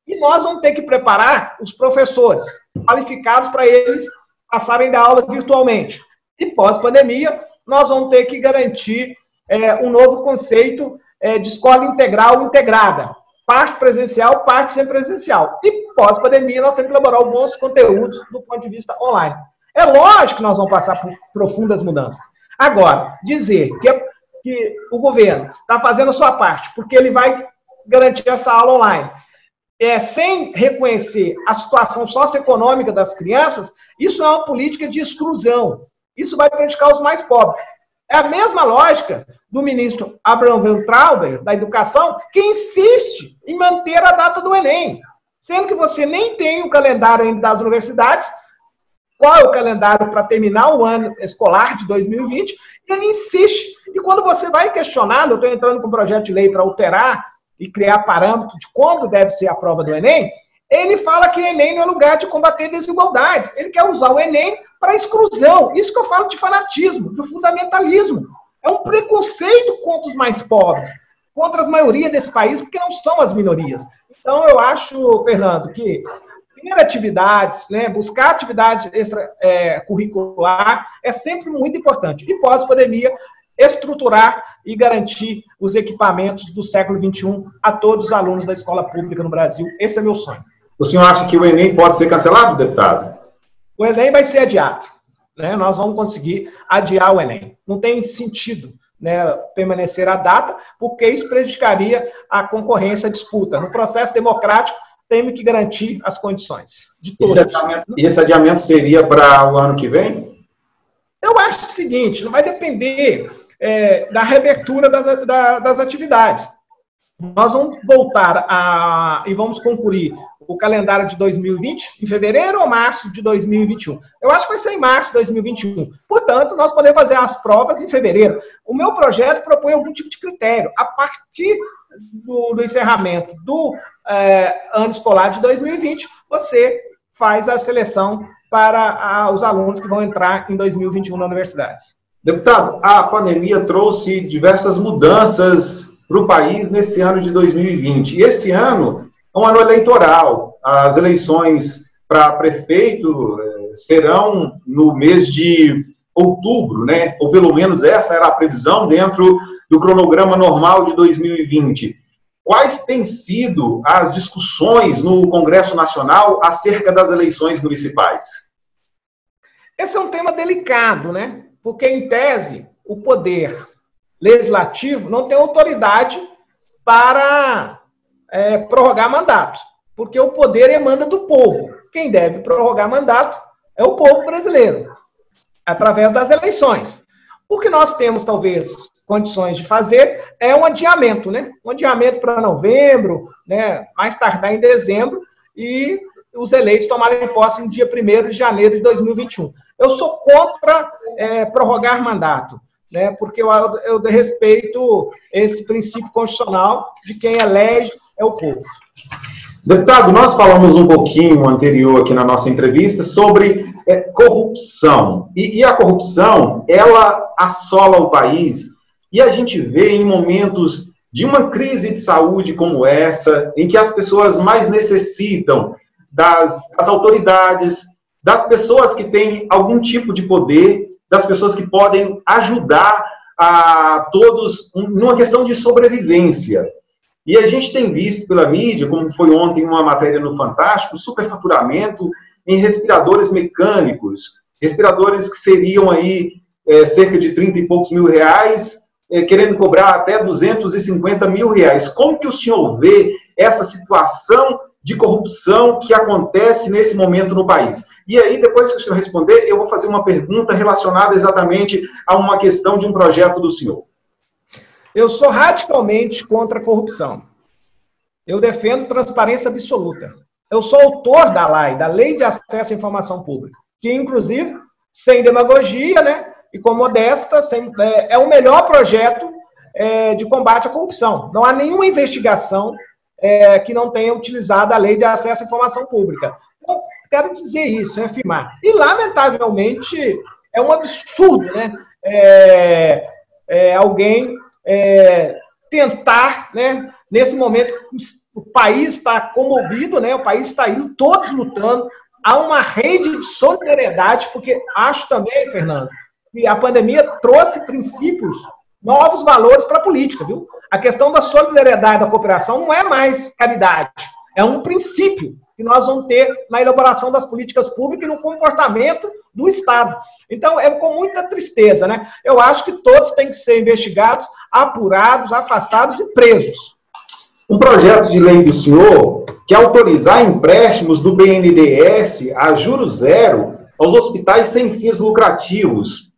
e nós vamos ter que preparar os professores qualificados para eles passarem da aula virtualmente. E pós-pandemia, nós vamos ter que garantir um novo conceito de escola integral integrada. Parte presencial, parte semipresencial. E pós-pandemia, nós temos que elaborar bons conteúdos do ponto de vista online. É lógico que nós vamos passar por profundas mudanças. Agora, dizer que o governo está fazendo a sua parte, porque ele vai garantir essa aula online, sem reconhecer a situação socioeconômica das crianças, isso é uma política de exclusão. Isso vai prejudicar os mais pobres. É a mesma lógica do ministro Abraham Weintraub, da Educação, que insiste em manter a data do Enem, sendo que você nem tem o calendário ainda das universidades. Qual é o calendário para terminar o ano escolar de 2020? E ele insiste. E quando você vai questionar, eu estou entrando com um projeto de lei para alterar e criar parâmetros de quando deve ser a prova do Enem, ele fala que o Enem não é lugar de combater desigualdades. Ele quer usar o Enem para exclusão. Isso que eu falo de fanatismo, de fundamentalismo. É um preconceito contra os mais pobres, contra as maioria desse país, porque não são as minorias. Então, eu acho, Fernando, que ter atividades, né, buscar atividade extracurricular é sempre muito importante. E pós-pandemia, estruturar e garantir os equipamentos do século XXI a todos os alunos da escola pública no Brasil. Esse é meu sonho. O senhor acha que o Enem pode ser cancelado, deputado? O Enem vai ser adiado. Né? Nós vamos conseguir adiar o Enem. Não tem sentido, né, permanecer a data, porque isso prejudicaria a concorrência, a disputa. No processo democrático, temos que garantir as condições de todos. Esse adiamento seria para o ano que vem? Eu acho o seguinte, não vai depender da reabertura das atividades. Nós vamos voltar e vamos concluir o calendário de 2020 em fevereiro ou março de 2021. Eu acho que vai ser em março de 2021. Portanto, nós podemos fazer as provas em fevereiro. O meu projeto propõe algum tipo de critério. A partir do encerramento do ano escolar de 2020, você faz a seleção para os alunos que vão entrar em 2021 na universidade. Deputado, a pandemia trouxe diversas mudanças para o país nesse ano de 2020. E esse ano é um ano eleitoral. As eleições para prefeito serão no mês de outubro, né? Ou pelo menos essa era a previsão dentro do cronograma normal de 2020. Quais têm sido as discussões no Congresso Nacional acerca das eleições municipais? Esse é um tema delicado, né? Porque, em tese, o poder legislativo não tem autoridade para prorrogar mandatos, porque o poder emana do povo. Quem deve prorrogar mandato é o povo brasileiro, através das eleições. O que nós temos, talvez, condições de fazer é um adiamento, né? Um adiamento para novembro, né? Mais tardar em dezembro, e os eleitos tomarem posse no dia 1º de janeiro de 2021. Eu sou contra prorrogar mandato, né? Porque eu respeito esse princípio constitucional de quem elege é o povo. Deputado, nós falamos um pouquinho anterior aqui na nossa entrevista sobre corrupção. E a corrupção, ela assola o país E a gente vê em momentos de uma crise de saúde como essa, em que as pessoas mais necessitam das autoridades, das pessoas que têm algum tipo de poder, das pessoas que podem ajudar a todos numa questão de sobrevivência. E a gente tem visto pela mídia, como foi ontem uma matéria no Fantástico, superfaturamento em respiradores mecânicos, respiradores que seriam aí cerca de 30 e poucos mil reais, querendo cobrar até 250 mil reais. Como que o senhor vê essa situação de corrupção que acontece nesse momento no país? E aí, depois que o senhor responder, eu vou fazer uma pergunta relacionada exatamente a uma questão de um projeto do senhor. Eu sou radicalmente contra a corrupção. Eu defendo transparência absoluta. Eu sou autor da LAI, da Lei de Acesso à Informação Pública, que, inclusive, sem demagogia, né, e com modesta, é o melhor projeto de combate à corrupção. Não há nenhuma investigação que não tenha utilizado a Lei de Acesso à Informação Pública. Eu quero dizer isso, afirmar. E, lamentavelmente, é um absurdo, né, alguém tentar, né, nesse momento, o país está comovido, né, o país está indo, todos lutando, há uma rede de solidariedade, porque acho também, Fernando, que a pandemia trouxe princípios, novos valores para a política, viu? A questão da solidariedade, da cooperação, não é mais caridade, é um princípio que nós vamos ter na elaboração das políticas públicas e no comportamento do Estado. Então, é com muita tristeza, né? Eu acho que todos têm que ser investigados, apurados, afastados e presos. Um projeto de lei do senhor que autorizar empréstimos do BNDES a juros zero aos hospitais sem fins lucrativos,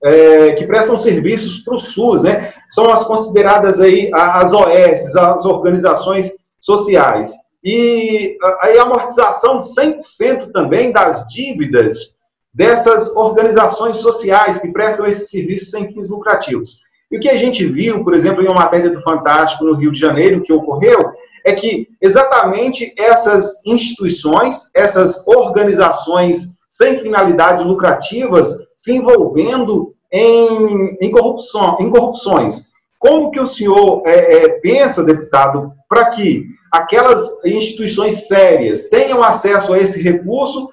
que prestam serviços para o SUS, né? São as consideradas aí as OS, as organizações sociais. E a amortização 100% também das dívidas dessas organizações sociais que prestam esses serviços sem fins lucrativos. E o que a gente viu, por exemplo, em uma matéria do Fantástico no Rio de Janeiro, que ocorreu, é que exatamente essas instituições, essas organizações sem finalidade lucrativas, se envolvendo em corrupções. Como que o senhor pensa, deputado, para que aquelas instituições sérias tenham acesso a esse recurso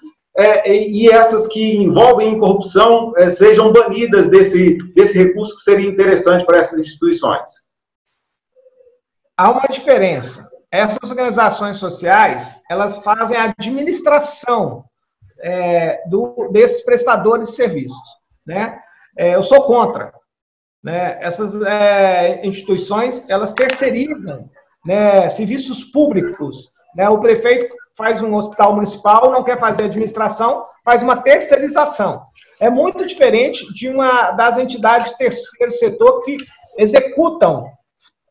e essas que envolvem em corrupção sejam banidas desse recurso que seria interessante para essas instituições? Há uma diferença. Essas organizações sociais, elas fazem a administração desses prestadores de serviços, né? Eu sou contra, né? Essas instituições, elas terceirizam, né, serviços públicos, né? O prefeito faz um hospital municipal, não quer fazer administração, faz uma terceirização. É muito diferente das entidades do terceiro setor que executam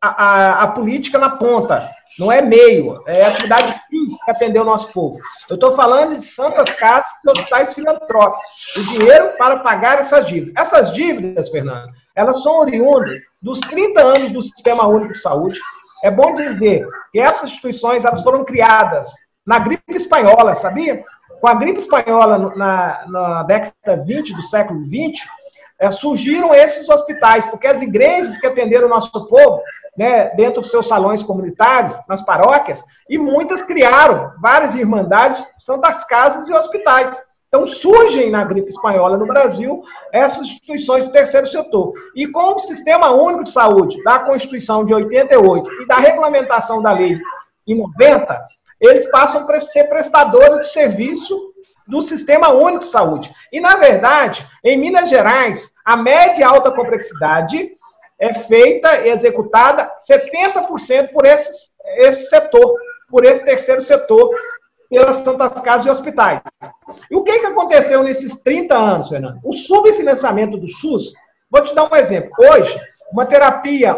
a política na ponta. Não é meio, é atividade física que atender o nosso povo. Eu estou falando de santas casas e hospitais filantrópicos. O dinheiro para pagar essas dívidas. Essas dívidas, Fernando, elas são oriundas dos 30 anos do Sistema Único de Saúde. É bom dizer que essas instituições elas foram criadas na gripe espanhola, sabia? Com a gripe espanhola na década 20 do século 20, surgiram esses hospitais, porque as igrejas que atenderam o nosso povo, né, dentro dos seus salões comunitários, nas paróquias, e muitas criaram várias irmandades, santas casas e hospitais. Então, surgem na gripe espanhola no Brasil essas instituições do terceiro setor. E com o Sistema Único de Saúde, da Constituição de 88 e da regulamentação da lei em 90, eles passam a ser prestadores de serviço do Sistema Único de Saúde. E, na verdade, em Minas Gerais, a média e alta complexidade é feita e executada 70% por esse setor, por esse terceiro setor, pelas santas casas e hospitais. E o que aconteceu nesses 30 anos, Fernando? O subfinanciamento do SUS, vou te dar um exemplo. Hoje,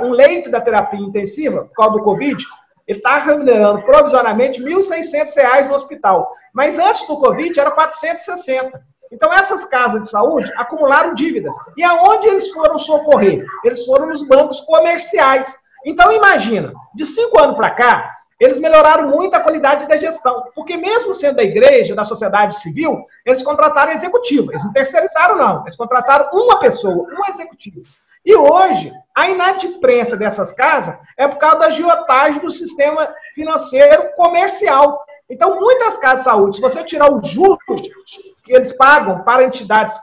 um leito da terapia intensiva, por causa do Covid, ele está remunerando provisoriamente R$ 1.600 no hospital. Mas antes do Covid era 460. Então, essas casas de saúde acumularam dívidas. E aonde eles foram socorrer? Eles foram nos bancos comerciais. Então, imagina, de 5 anos para cá, eles melhoraram muito a qualidade da gestão. Porque mesmo sendo da igreja, da sociedade civil, eles contrataram executivo. Eles não terceirizaram, não. Eles contrataram uma pessoa, um executivo. E hoje, a inadimplência dessas casas é por causa da agiotagem do sistema financeiro comercial. Então, muitas casas de saúde, se você tirar o juro que eles pagam para entidades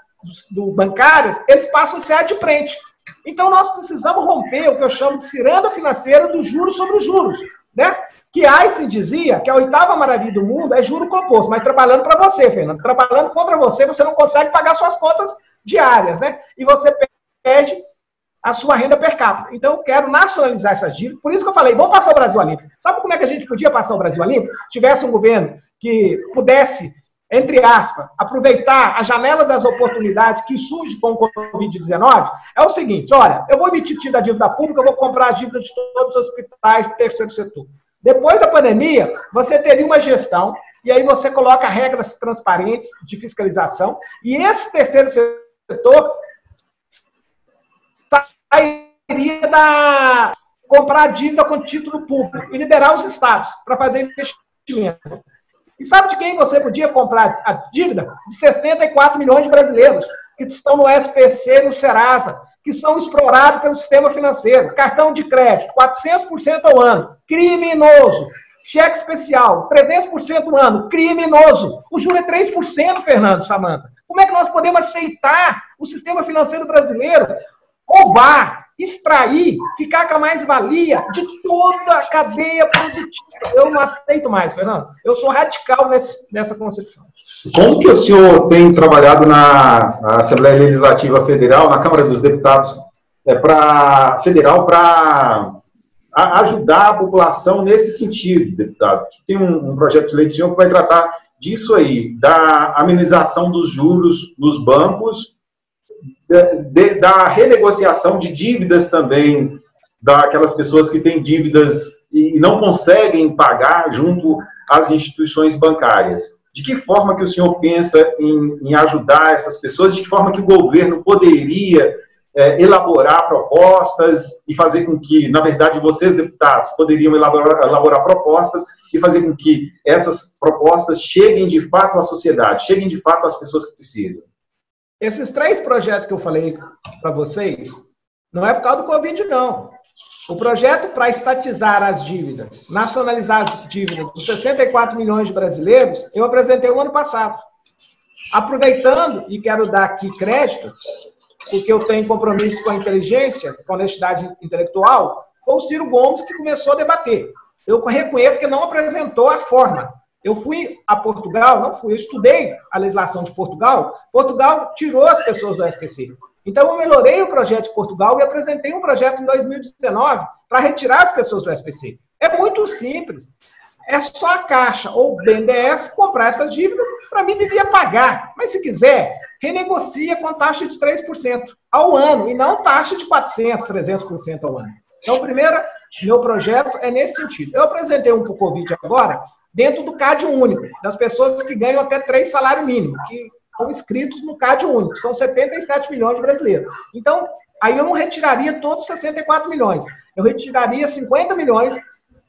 bancárias, eles passam a ser adimplente. Então, nós precisamos romper o que eu chamo de ciranda financeira dos juros sobre os juros, né? Que Einstein dizia que a 8ª maravilha do mundo é juro composto, mas trabalhando para você, Fernando. Trabalhando contra você, você não consegue pagar suas contas diárias, né? E você perde a sua renda per capita. Então, eu quero nacionalizar essas dívidas. Por isso que eu falei, vamos passar o Brasil a limpo. Sabe como é que a gente podia passar o Brasil a limpo? Se tivesse um governo que pudesse, entre aspas, aproveitar a janela das oportunidades que surge com o Covid-19, é o seguinte, olha, eu vou emitir da dívida pública, eu vou comprar as dívidas de todos os hospitais do terceiro setor. Depois da pandemia, você teria uma gestão, e aí você coloca regras transparentes de fiscalização, e esse terceiro setor iria comprar dívida com título público e liberar os estados para fazer investimento. E sabe de quem você podia comprar a dívida? De 64 milhões de brasileiros que estão no SPC e no Serasa, que são explorados pelo sistema financeiro. Cartão de crédito, 400% ao ano, criminoso. Cheque especial, 300% ao ano, criminoso. O juro é 3%, Fernando, Samanta. Como é que nós podemos aceitar o sistema financeiro brasileiro roubar, extrair, ficar com a mais-valia de toda a cadeia produtiva? Eu não aceito mais, Fernando. Eu sou radical nessa concepção. Como que o senhor tem trabalhado na Assembleia Legislativa Federal, na Câmara dos Deputados Federal, para ajudar a população nesse sentido, deputado? Que tem um projeto de lei do senhor que vai tratar disso aí, da amenização dos juros nos bancos, da renegociação de dívidas também, daquelas pessoas que têm dívidas e não conseguem pagar junto às instituições bancárias. De que forma que o senhor pensa em ajudar essas pessoas? De que forma que o governo poderia elaborar propostas e fazer com que, na verdade, vocês, deputados, poderiam elaborar propostas e fazer com que essas propostas cheguem de fato à sociedade, cheguem de fato às pessoas que precisam? Esses 3 projetos que eu falei para vocês, não é por causa do Covid, não. O projeto para estatizar as dívidas, nacionalizar as dívidas dos 64 milhões de brasileiros, eu apresentei o ano passado. Aproveitando, e quero dar aqui créditos, porque eu tenho compromisso com a inteligência, com a honestidade intelectual, foi o Ciro Gomes que começou a debater. Eu reconheço que não apresentou a forma. Eu fui a Portugal, eu estudei a legislação de Portugal. Portugal tirou as pessoas do SPC. Então, eu melhorei o projeto de Portugal e apresentei um projeto em 2019 para retirar as pessoas do SPC. É muito simples. É só a Caixa ou o BNDES comprar essas dívidas, para mim devia pagar. Mas se quiser, renegocia com taxa de 3% ao ano, e não taxa de 400%, 300% ao ano. Então, meu projeto é nesse sentido. Eu apresentei um para o Covid agora, dentro do CAD único, das pessoas que ganham até 3 salários mínimos, que estão inscritos no CAD único, são 77 milhões de brasileiros. Então, aí eu não retiraria todos os 64 milhões, eu retiraria 50 milhões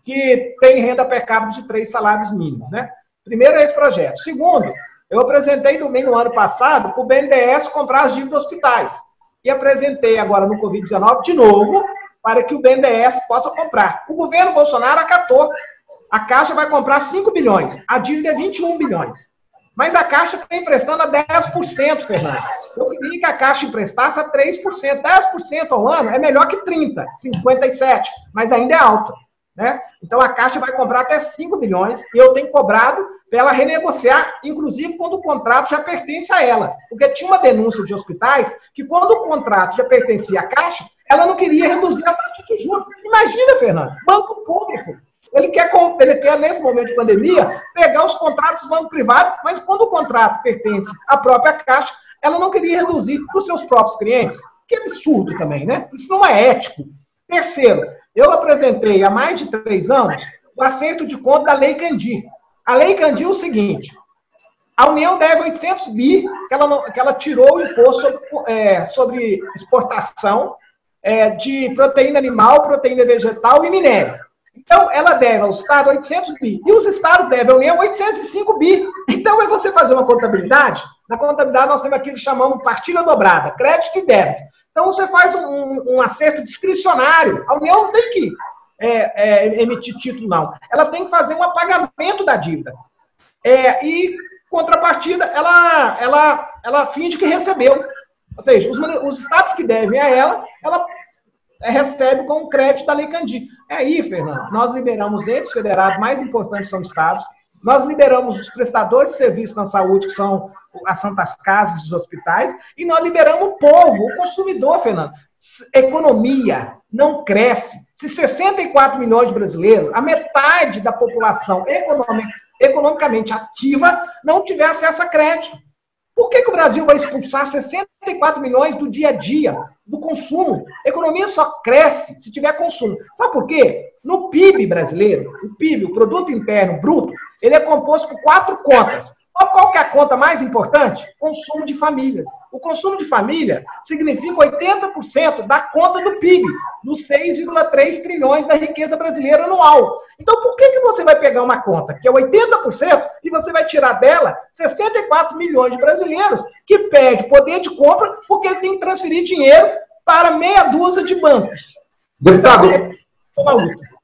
que têm renda per capita de 3 salários mínimos, né? Primeiro é esse projeto. Segundo, eu apresentei também no ano passado para o BNDES comprar as dívidas dos hospitais. E apresentei agora no Covid-19 de novo, para que o BNDES possa comprar. O governo Bolsonaro acatou. A Caixa vai comprar 5 bilhões, a dívida é 21 bilhões. Mas a Caixa está emprestando a 10%, Fernando. Eu queria que a Caixa emprestasse a 3%. 10% ao ano é melhor que 30%, 57%, mas ainda é alto, né? Então a Caixa vai comprar até 5 bilhões e eu tenho cobrado para ela renegociar, inclusive quando o contrato já pertence a ela. Porque tinha uma denúncia de hospitais que quando o contrato já pertencia à Caixa, ela não queria reduzir a taxa de juros. Imagina, Fernando, banco público. Ele quer, nesse momento de pandemia, pegar os contratos do banco privado, mas quando o contrato pertence à própria Caixa, ela não queria reduzir para os seus próprios clientes. Que absurdo também, né? Isso não é ético. Terceiro, eu apresentei há mais de 3 anos o acerto de conta da Lei Candir. A Lei Candir é o seguinte: a União deve 800 bi, que ela tirou o imposto sobre exportação de proteína animal, proteína vegetal e minério. Então, ela deve ao Estado 800 bi. E os Estados devem à União 805 bi. Então, é você fazer uma contabilidade. Na contabilidade, nós temos aquilo que chamamos partilha dobrada, crédito e débito. Então, você faz um acerto discricionário. A União não tem que emitir título, não. Ela tem que fazer um apagamento da dívida. E, contrapartida, ela finge que recebeu. Ou seja, os estados que devem a ela recebe com o crédito da Lei Candir. Aí, Fernando, nós liberamos entes federados, mais importantes são os estados, nós liberamos os prestadores de serviço na saúde, que são as santas casas dos hospitais, e nós liberamos o povo, o consumidor, Fernando. Economia não cresce. Se 64 milhões de brasileiros, a metade da população economicamente ativa, não tiver acesso a crédito. Por que o Brasil vai expulsar 64 milhões do dia a dia, do consumo? A economia só cresce se tiver consumo. Sabe por quê? No PIB brasileiro, o PIB, o Produto Interno Bruto, ele é composto por 4 contas. Qual que é a conta mais importante? Consumo de famílias. O consumo de família significa 80% da conta do PIB, dos 6,3 trilhões da riqueza brasileira anual. Então, por que você vai pegar uma conta que é 80% e você vai tirar dela 64 milhões de brasileiros que perde poder de compra porque ele tem que transferir dinheiro para meia dúzia de bancos? Deputado,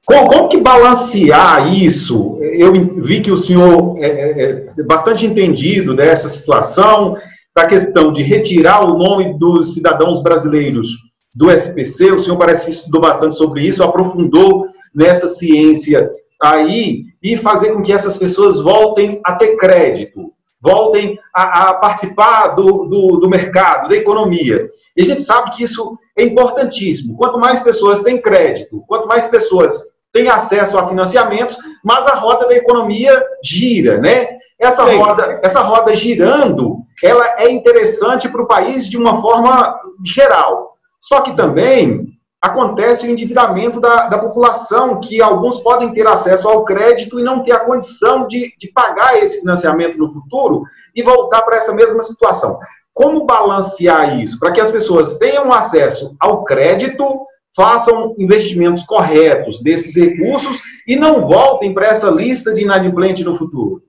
como que balancear isso? Eu vi que o senhor é bastante entendido dessa situação, da questão de retirar o nome dos cidadãos brasileiros do SPC. O senhor parece que estudou bastante sobre isso, aprofundou nessa ciência aí, e fazer com que essas pessoas voltem a ter crédito, voltem a participar do mercado, da economia. E a gente sabe que isso é importantíssimo. Quanto mais pessoas têm crédito, quanto mais pessoas têm acesso a financiamentos, mas a roda da economia gira, né? Essa roda girando, ela é interessante para o país de uma forma geral. Só que também acontece o endividamento da população, que alguns podem ter acesso ao crédito e não ter a condição de pagar esse financiamento no futuro e voltar para essa mesma situação. Como balancear isso? Para que as pessoas tenham acesso ao crédito, façam investimentos corretos desses recursos e não voltem para essa lista de inadimplente no futuro.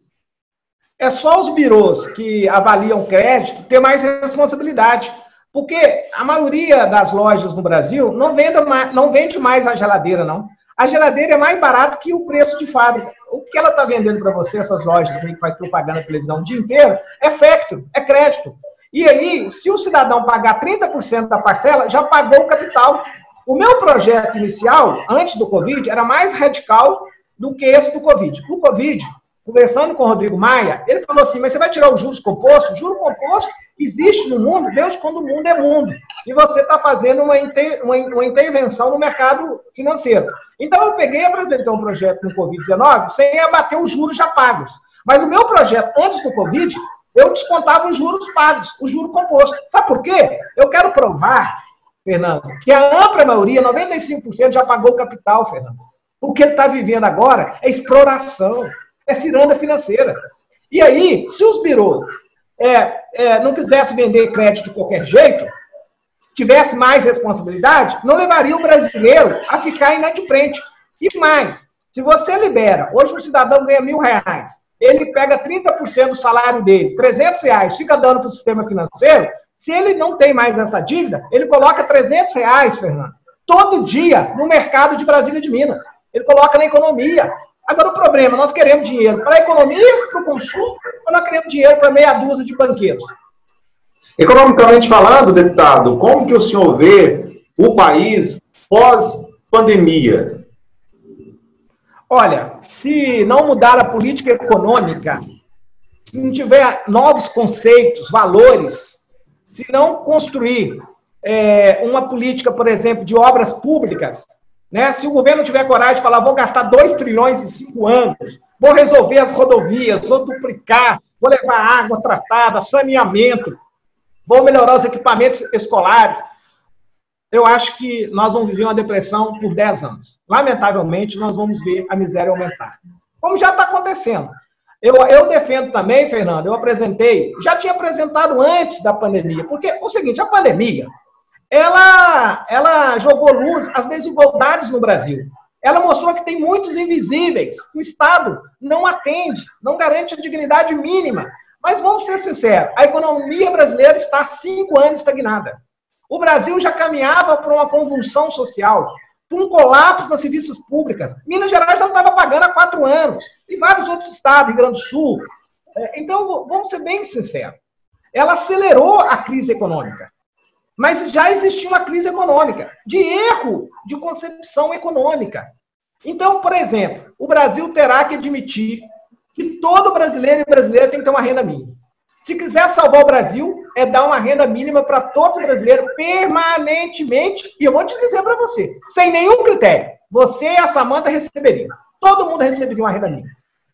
É só os birôs que avaliam crédito ter mais responsabilidade. Porque a maioria das lojas no Brasil não vende mais a geladeira, não. A geladeira é mais barata que o preço de fábrica. O que ela está vendendo para você, essas lojas aí que faz propaganda na televisão o dia inteiro, é factory, é crédito. E aí, se o cidadão pagar 30% da parcela, já pagou o capital. O meu projeto inicial, antes do Covid, era mais radical do que esse do Covid. O Covid, conversando com o Rodrigo Maia, ele falou assim, mas você vai tirar os juros compostos? O juro composto existe no mundo desde quando o mundo é mundo. E você está fazendo uma intervenção no mercado financeiro. Então, eu peguei e apresentei um projeto no Covid-19 sem abater os juros já pagos. Mas o meu projeto, antes do Covid, eu descontava os juros pagos, o juro composto. Sabe por quê? Eu quero provar, Fernando, que a ampla maioria, 95%, já pagou o capital, Fernando. O que ele está vivendo agora é exploração, é ciranda financeira. E aí, se os birôs não quisessem vender crédito de qualquer jeito, tivesse mais responsabilidade, não levaria o brasileiro a ficar inadimplente. E mais, se você libera, hoje um cidadão ganha R$1.000, ele pega 30% do salário dele, R$300, fica dando para o sistema financeiro, se ele não tem mais essa dívida, ele coloca R$300, Fernando, todo dia no mercado de Brasília e de Minas. Ele coloca na economia. Agora o problema, nós queremos dinheiro para a economia, para o consumo, ou nós queremos dinheiro para meia dúzia de banqueiros? Economicamente falando, deputado, como que o senhor vê o país pós-pandemia? Olha, se não mudar a política econômica, se não tiver novos conceitos, valores, se não construir uma política, por exemplo, de obras públicas, né? Se o governo tiver coragem de falar, vou gastar 2 trilhões em 5 anos, vou resolver as rodovias, vou duplicar, vou levar água tratada, saneamento, vou melhorar os equipamentos escolares, eu acho que nós vamos viver uma depressão por 10 anos. Lamentavelmente, nós vamos ver a miséria aumentar. Como já está acontecendo. Eu defendo também, Fernando, eu apresentei, já tinha apresentado antes da pandemia, porque é o seguinte, a pandemia, ela jogou luz às desigualdades no Brasil. Ela mostrou que tem muitos invisíveis, que o Estado não atende, não garante a dignidade mínima. Mas vamos ser sinceros, a economia brasileira está há 5 anos estagnada. O Brasil já caminhava para uma convulsão social, para um colapso nas serviços públicos. Minas Gerais já não estava pagando há 4 anos. E vários outros estados, Rio Grande do Sul. Então, vamos ser bem sinceros. Ela acelerou a crise econômica. Mas já existia uma crise econômica, de erro de concepção econômica. Então, por exemplo, o Brasil terá que admitir que todo brasileiro e brasileira tem que ter uma renda mínima. Se quiser salvar o Brasil, é dar uma renda mínima para todos os brasileiros permanentemente. E eu vou te dizer para você, sem nenhum critério. Você e a Samanta receberiam. Todo mundo receberia uma renda mínima.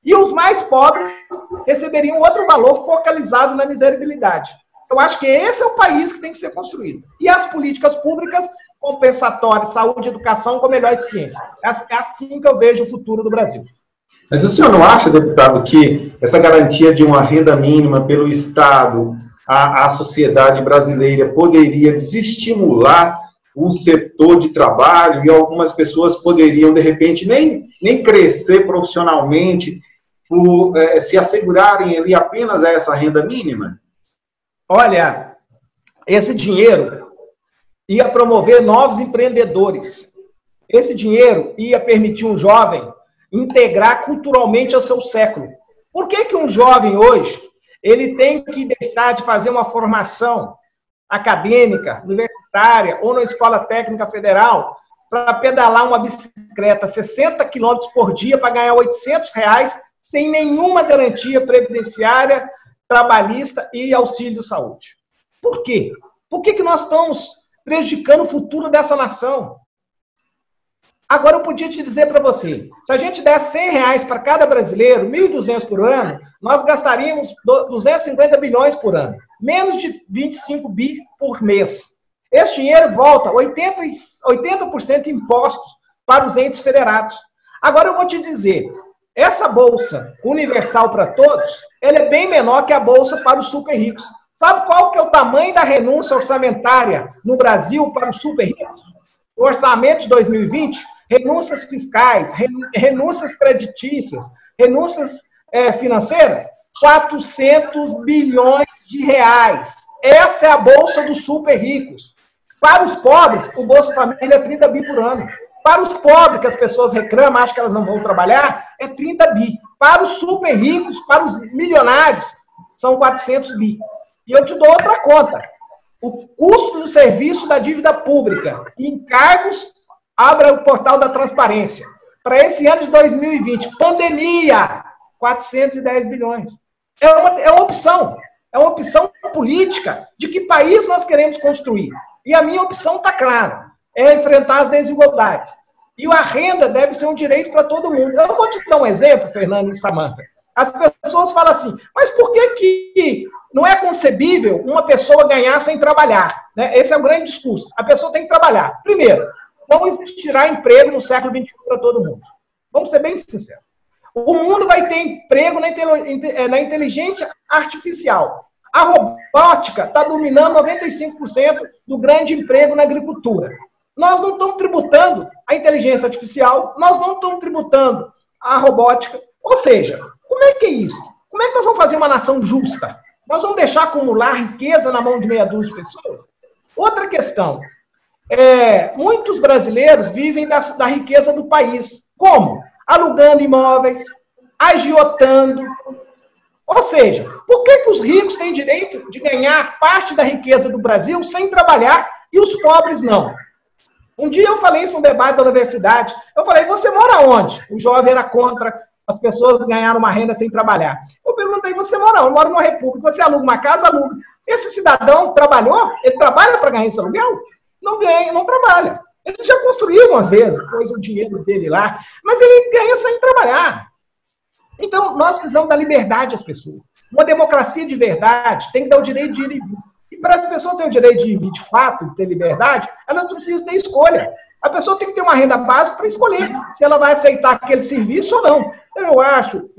E os mais pobres receberiam outro valor focalizado na miserabilidade. Eu acho que esse é o país que tem que ser construído. E as políticas públicas compensatórias, saúde e educação com melhor eficiência. É assim que eu vejo o futuro do Brasil. Mas o senhor não acha, deputado, que essa garantia de uma renda mínima pelo Estado à sociedade brasileira poderia desestimular o setor de trabalho e algumas pessoas poderiam, de repente, nem crescer profissionalmente por se assegurarem ali apenas a essa renda mínima? Olha, esse dinheiro ia promover novos empreendedores. Esse dinheiro ia permitir um jovem integrar culturalmente ao seu século. Por que um jovem hoje ele tem que deixar de fazer uma formação acadêmica, universitária ou na escola técnica federal para pedalar uma bicicleta 60 km por dia para ganhar R$800 sem nenhuma garantia previdenciária, trabalhista e auxílio saúde? Por quê? Por que nós estamos prejudicando o futuro dessa nação? Agora, eu podia te dizer para você, se a gente der R$100 para cada brasileiro, 1.200 por ano, nós gastaríamos 250 bilhões por ano, menos de 25 bi por mês. Esse dinheiro volta 80% em impostos para os entes federados. Agora, eu vou te dizer, essa bolsa universal para todos, ela é bem menor que a bolsa para os super ricos. Sabe qual que é o tamanho da renúncia orçamentária no Brasil para os super ricos? O orçamento de 2020, renúncias fiscais, renúncias creditícias, renúncias financeiras, 400 bilhões de reais. Essa é a bolsa dos super ricos. Para os pobres, o Bolsa Família é 30 bi por ano. Para os pobres, que as pessoas reclamam, acham que elas não vão trabalhar, é 30 bi. Para os super ricos, para os milionários, são 400 bi. E eu te dou outra conta. O custo do serviço da dívida pública e encargos, abra o portal da transparência. Para esse ano de 2020, pandemia, 410 bilhões. É uma opção política de que país nós queremos construir. E a minha opção está clara, é enfrentar as desigualdades. E a renda deve ser um direito para todo mundo. Eu vou te dar um exemplo, Fernando e Samanta. As pessoas falam assim, mas por que não é concebível uma pessoa ganhar sem trabalhar? Né? Esse é o grande discurso. A pessoa tem que trabalhar. Primeiro, não existirá emprego no século XXI para todo mundo. Vamos ser bem sinceros. O mundo vai ter emprego na inteligência artificial. A robótica está dominando 95% do grande emprego na agricultura. Nós não estamos tributando a inteligência artificial, nós não estamos tributando a robótica. Ou seja, como é que é isso? Como é que nós vamos fazer uma nação justa? Nós vamos deixar acumular riqueza na mão de meia dúzia de pessoas? Outra questão. Muitos brasileiros vivem da riqueza do país. Como? Alugando imóveis, agiotando. Ou seja, por que os ricos têm direito de ganhar parte da riqueza do Brasil sem trabalhar e os pobres não? Um dia eu falei isso no debate da universidade. Eu falei, você mora onde? O jovem era contra as pessoas ganharem uma renda sem trabalhar. Eu perguntei, você mora onde? Eu moro numa república. Você aluga uma casa? Aluga. Esse cidadão trabalhou? Ele trabalha para ganhar esse aluguel? Não ganha, não trabalha. Ele já construiu uma vez, pôs o dinheiro dele lá, mas ele ganha sem trabalhar. Então, nós precisamos dar liberdade às pessoas. Uma democracia de verdade tem que dar o direito de ir e vir. E para as pessoas terem o direito de ir e vir de fato, de ter liberdade, elas precisam ter escolha. A pessoa tem que ter uma renda básica para escolher se ela vai aceitar aquele serviço ou não. Eu acho,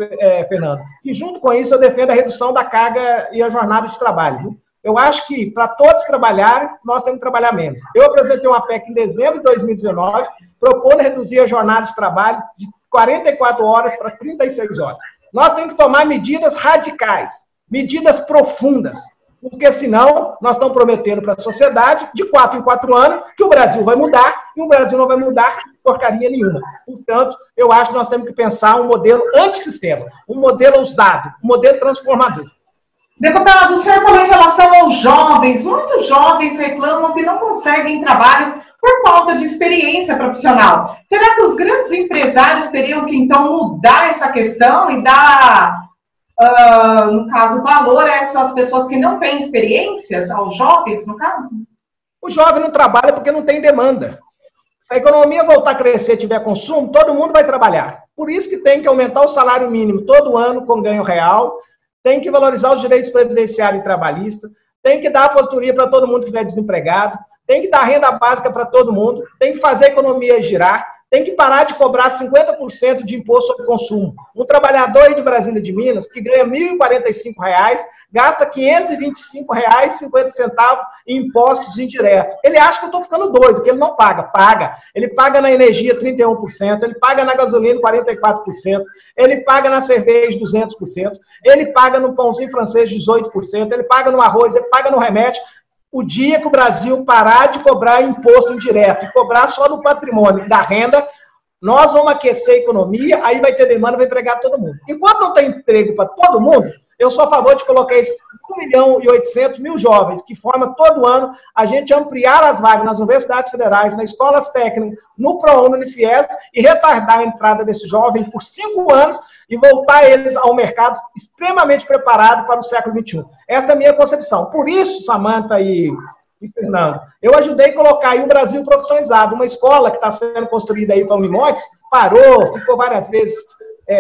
Fernando, que junto com isso eu defendo a redução da carga e a jornada de trabalho. Viu? Eu acho que para todos trabalharem, nós temos que trabalhar menos. Eu apresentei uma PEC em dezembro de 2019, propondo reduzir a jornada de trabalho de 44 horas para 36 horas. Nós temos que tomar medidas radicais, medidas profundas. porque senão nós estamos prometendo para a sociedade, de 4 em 4 anos, que o Brasil vai mudar, e o Brasil não vai mudar porcaria nenhuma. Portanto, eu acho que nós temos que pensar um modelo antissistema, um modelo ousado, um modelo transformador. Deputado, o senhor falou em relação aos jovens. Muitos jovens reclamam que não conseguem trabalho por falta de experiência profissional. Será que os grandes empresários teriam que, então, mudar essa questão e dar, no caso, valor a essas pessoas que não têm experiências, aos jovens, no caso? O jovem não trabalha porque não tem demanda. Se a economia voltar a crescer, tiver consumo, todo mundo vai trabalhar. Por isso que tem que aumentar o salário mínimo todo ano com ganho real, tem que valorizar os direitos previdenciários e trabalhistas, tem que dar aposentadoria para todo mundo que estiver desempregado, tem que dar renda básica para todo mundo, tem que fazer a economia girar, tem que parar de cobrar 50% de imposto sobre consumo. Um trabalhador aí de Brasília de Minas, que ganha R$ 1.045, gasta R$ 525,50 em impostos indiretos. Ele acha que eu estou ficando doido, que ele não paga. Paga. Ele paga na energia 31%, ele paga na gasolina 44%, ele paga na cerveja 200%, ele paga no pãozinho francês 18%, ele paga no arroz, ele paga no remédio. O dia que o Brasil parar de cobrar imposto indireto e cobrar só no patrimônio da renda, nós vamos aquecer a economia, aí vai ter demanda, vai empregar todo mundo. Enquanto não tem emprego para todo mundo, eu sou a favor de colocar esses 1.800.000 jovens que formam todo ano, a gente ampliar as vagas nas universidades federais, nas escolas técnicas, no ProUni, no FIES, e retardar a entrada desse jovem por 5 anos e voltar eles ao mercado extremamente preparado para o século XXI. Esta é a minha concepção. Por isso, Samantha e Fernando, eu ajudei a colocar aí o Brasil profissionalizado, uma escola que está sendo construída aí para Unimontes, parou, ficou várias vezes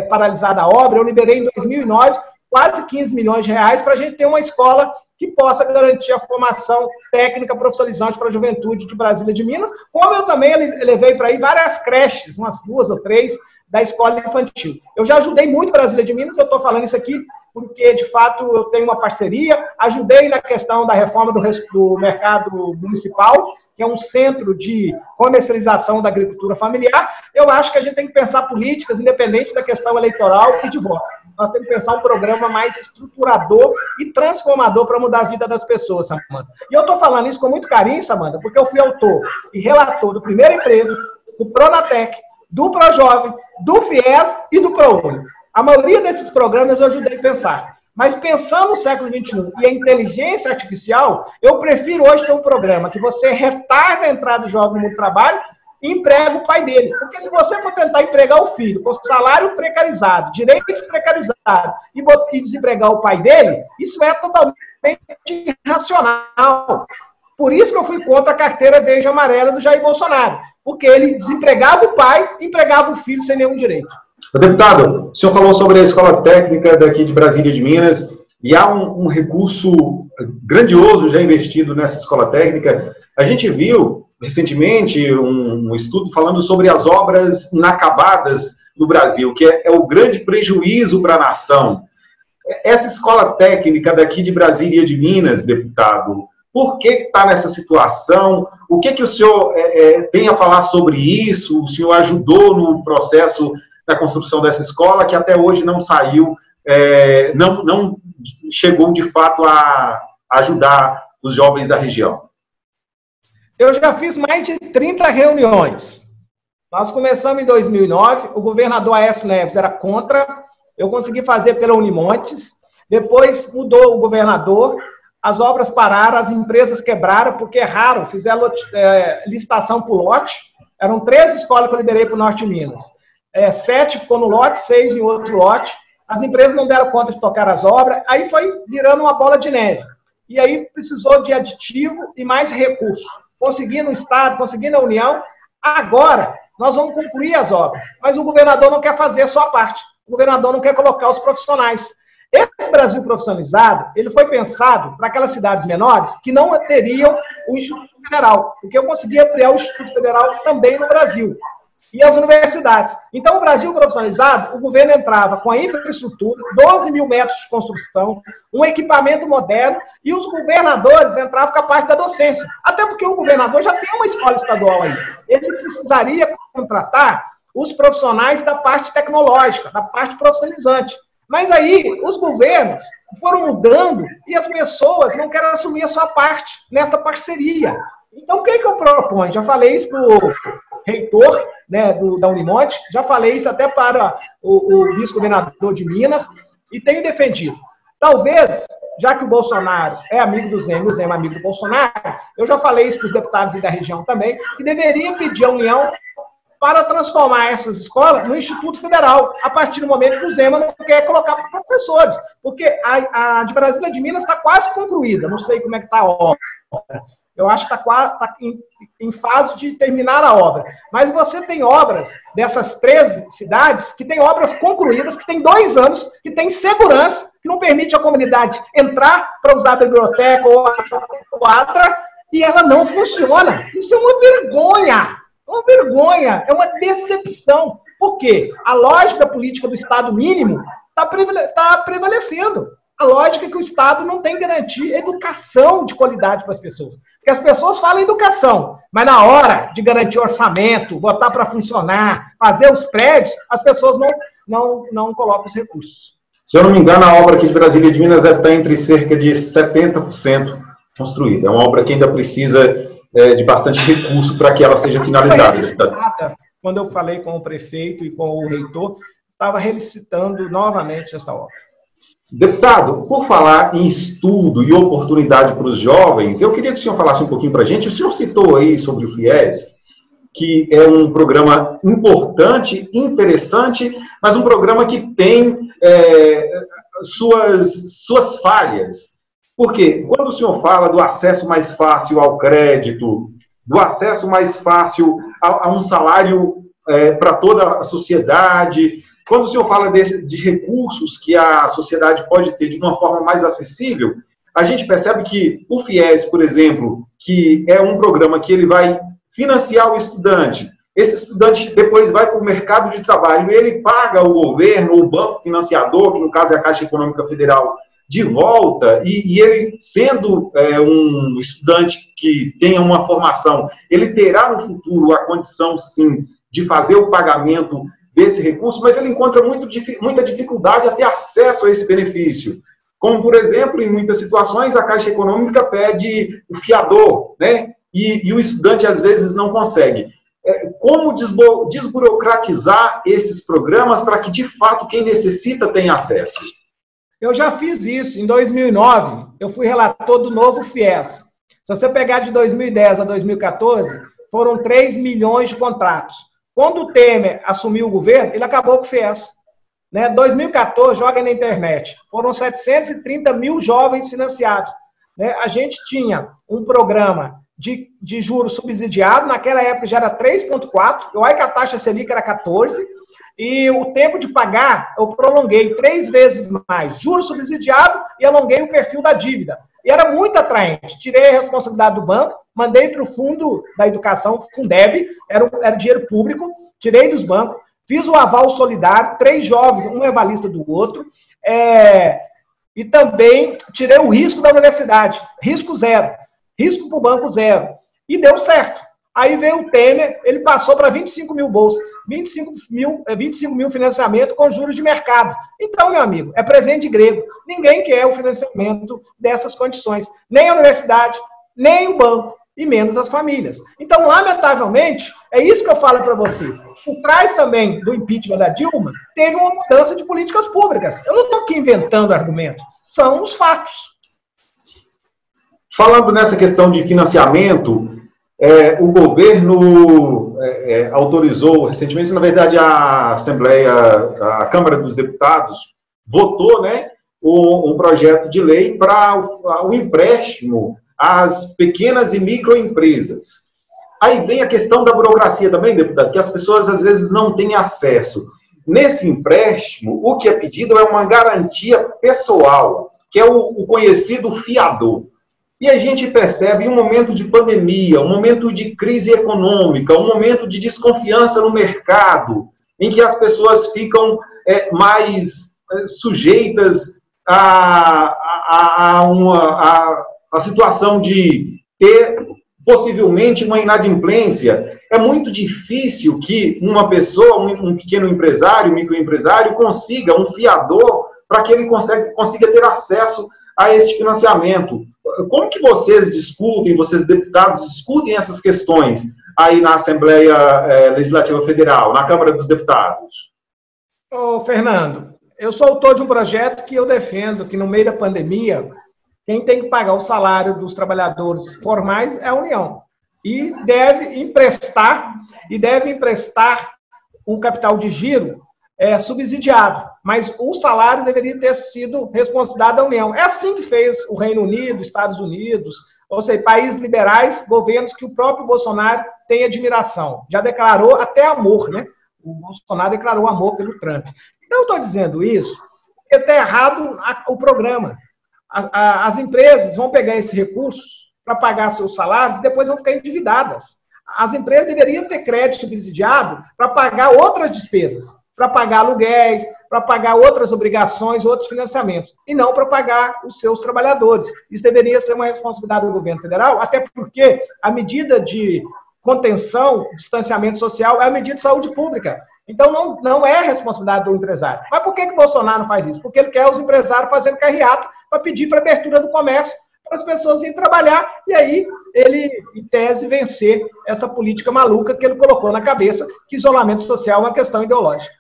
paralisada a obra, eu liberei em 2009 quase 15 milhões de reais para a gente ter uma escola que possa garantir a formação técnica profissionalizante para a juventude de Brasília de Minas, como eu também levei para aí várias creches, umas 2 ou 3, da escola infantil. Eu já ajudei muito Brasília de Minas, eu estou falando isso aqui porque, de fato, eu tenho uma parceria, ajudei na questão da reforma do mercado municipal, que é um centro de comercialização da agricultura familiar. Eu acho que a gente tem que pensar políticas, independente da questão eleitoral e de voto. Nós temos que pensar um programa mais estruturador e transformador para mudar a vida das pessoas, Samanta. E eu estou falando isso com muito carinho, Samanta, porque eu fui autor e relator do Primeiro Emprego, do Pronatec, do ProJovem, do FIES e do ProUni. A maioria desses programas eu ajudei a pensar. Mas pensando no século XXI e a inteligência artificial, eu prefiro hoje ter um programa que você retarda a entrada do jovem no mundo do trabalho e emprega o pai dele. Porque se você for tentar empregar o filho com salário precarizado, direitos precarizados e desempregar o pai dele, isso é totalmente irracional. Por isso que eu fui contra a carteira verde e amarela do Jair Bolsonaro. Porque ele desempregava o pai e empregava o filho sem nenhum direito. Deputado, o senhor falou sobre a escola técnica daqui de Brasília de Minas, e há um recurso grandioso já investido nessa escola técnica. A gente viu recentemente um estudo falando sobre as obras inacabadas no Brasil, que é o grande prejuízo para a nação. Essa escola técnica daqui de Brasília de Minas, deputado, por que está nessa situação? O que o senhor tem a falar sobre isso? O senhor ajudou no processo da construção dessa escola, que até hoje não saiu, não chegou de fato a ajudar os jovens da região. Eu já fiz mais de 30 reuniões. Nós começamos em 2009, o governador Aécio Neves era contra, eu consegui fazer pela Unimontes, depois mudou o governador, as obras pararam, as empresas quebraram, porque erraram, fizeram licitação por lote, eram 13 escolas que eu liberei para o Norte de Minas. 7 ficou no lote, 6 em outro lote. As empresas não deram conta de tocar as obras, aí foi virando uma bola de neve. E aí precisou de aditivo e mais recursos. Conseguindo o Estado, conseguindo a União. Agora, nós vamos concluir as obras. Mas o governador não quer fazer só a parte. O governador não quer colocar os profissionais. Esse Brasil profissionalizado, ele foi pensado para aquelas cidades menores que não teriam o Instituto Federal. Porque eu consegui ampliar o Instituto Federal também no Brasil. E as universidades. Então, o Brasil profissionalizado, o governo entrava com a infraestrutura, 12 mil metros de construção, um equipamento moderno, e os governadores entravam com a parte da docência. Até porque o governador já tem uma escola estadual aí. Ele precisaria contratar os profissionais da parte tecnológica, da parte profissionalizante. Mas aí os governos foram mudando e as pessoas não querem assumir a sua parte nessa parceria. Então, o que eu proponho? Já falei isso para o reitor, né, da Unimonte, já falei isso até para o vice-governador de Minas, e tenho defendido. Talvez, já que o Bolsonaro é amigo do Zema, o Zema é amigo do Bolsonaro, eu já falei isso para os deputados da região também, que deveria pedir a União para transformar essas escolas no Instituto Federal, a partir do momento que o Zema não quer colocar professores, porque a de Brasília de Minas está quase concluída, não sei como é que está a obra. Eu acho que está em fase de terminar a obra. Mas você tem obras dessas 13 cidades, que tem obras concluídas, que tem 2 anos, que tem segurança, que não permite a comunidade entrar para usar a biblioteca ou a quadra, e ela não funciona. Isso é uma vergonha. Uma vergonha, é uma decepção. Por quê? A lógica política do Estado mínimo está prevalecendo. A lógica é que o Estado não tem garantir educação de qualidade para as pessoas. Porque as pessoas falam educação, mas na hora de garantir orçamento, botar para funcionar, fazer os prédios, as pessoas não colocam os recursos. Se eu não me engano, a obra aqui de Brasília de Minas deve estar entre cerca de 70% construída. É uma obra que ainda precisa de bastante recurso para que ela seja finalizada. Quando eu falei com o prefeito e com o reitor, estava relicitando novamente essa obra. Deputado, por falar em estudo e oportunidade para os jovens, eu queria que o senhor falasse um pouquinho para a gente. O senhor citou aí sobre o FIES, que é um programa importante, interessante, mas um programa que tem suas falhas. Por quê? Quando o senhor fala do acesso mais fácil ao crédito, do acesso mais fácil a um salário para toda a sociedade, quando o senhor fala de recursos que a sociedade pode ter de uma forma mais acessível, a gente percebe que o FIES, por exemplo, que é um programa que ele vai financiar o estudante, esse estudante depois vai para o mercado de trabalho e ele paga o governo, o banco financiador, que no caso é a Caixa Econômica Federal, de volta, e ele, sendo um estudante que tenha uma formação, ele terá no futuro a condição, sim, de fazer o pagamento desse recurso, mas ele encontra muita dificuldade a ter acesso a esse benefício. Como, por exemplo, em muitas situações, a Caixa Econômica pede o fiador, né? E o estudante, às vezes, não consegue. Como desburocratizar esses programas para que, de fato, quem necessita tenha acesso? Eu já fiz isso. Em 2009, eu fui relator do novo FIES. Se você pegar de 2010 a 2014, foram 3 milhões de contratos. Quando o Temer assumiu o governo, ele acabou com o FIES. 2014, joga na internet, foram 730 mil jovens financiados. A gente tinha um programa de juros subsidiado, naquela época já era 3,4, eu acho que a taxa Selic era 14, e o tempo de pagar eu prolonguei 3 vezes mais, juros subsidiado, e alonguei o perfil da dívida. E era muito atraente. Tirei a responsabilidade do banco, mandei para o Fundo da Educação, Fundeb, era dinheiro público, tirei dos bancos, fiz o aval solidário, 3 jovens, um é avalista do outro, e também tirei o risco da universidade, risco zero, risco para o banco zero, e deu certo. Aí veio o Temer, ele passou para 25 mil bolsas, 25 mil financiamento com juros de mercado. Então, meu amigo, é presente de grego. Ninguém quer o financiamento dessas condições, nem a universidade, nem o banco, e menos as famílias. Então, lamentavelmente, é isso que eu falo para você. Por trás também do impeachment da Dilma, teve uma mudança de políticas públicas. Eu não estou aqui inventando argumentos, são os fatos. Falando nessa questão de financiamento, o governo autorizou recentemente, na verdade, a Assembleia, a Câmara dos Deputados, votou, um projeto de lei para o empréstimo às pequenas e microempresas. Aí vem a questão da burocracia também, deputado, que as pessoas às vezes não têm acesso. Nesse empréstimo, o que é pedido é uma garantia pessoal, que é o conhecido fiador. E a gente percebe, em um momento de pandemia, um momento de crise econômica, um momento de desconfiança no mercado, em que as pessoas ficam mais sujeitas a situação de ter, possivelmente, uma inadimplência. É muito difícil que uma pessoa, um pequeno empresário, um microempresário, consiga um fiador para que ele consiga ter acesso a esse financiamento. Como que vocês deputados, discutem essas questões aí na Assembleia Legislativa Federal, na Câmara dos Deputados? Ô, Fernando, eu sou autor de um projeto que eu defendo que, no meio da pandemia, quem tem que pagar o salário dos trabalhadores formais é a União. E deve emprestar um capital de giro subsidiado. Mas o salário deveria ter sido responsabilidade da União. É assim que fez o Reino Unido, Estados Unidos, ou seja, países liberais, governos que o próprio Bolsonaro tem admiração. Já declarou até amor, né? O Bolsonaro declarou amor pelo Trump. Então, eu estou dizendo isso porque está errado o programa. As empresas vão pegar esses recursos para pagar seus salários e depois vão ficar endividadas. As empresas deveriam ter crédito subsidiado para pagar outras despesas, para pagar aluguéis, para pagar outras obrigações, outros financiamentos, e não para pagar os seus trabalhadores. Isso deveria ser uma responsabilidade do governo federal, até porque a medida de contenção, distanciamento social, é a medida de saúde pública. Então, não é responsabilidade do empresário. Mas por que o Bolsonaro não faz isso? Porque ele quer os empresários fazendo carreata para pedir para abertura do comércio, para as pessoas irem trabalhar, e aí ele, em tese, vencer essa política maluca que ele colocou na cabeça, que isolamento social é uma questão ideológica.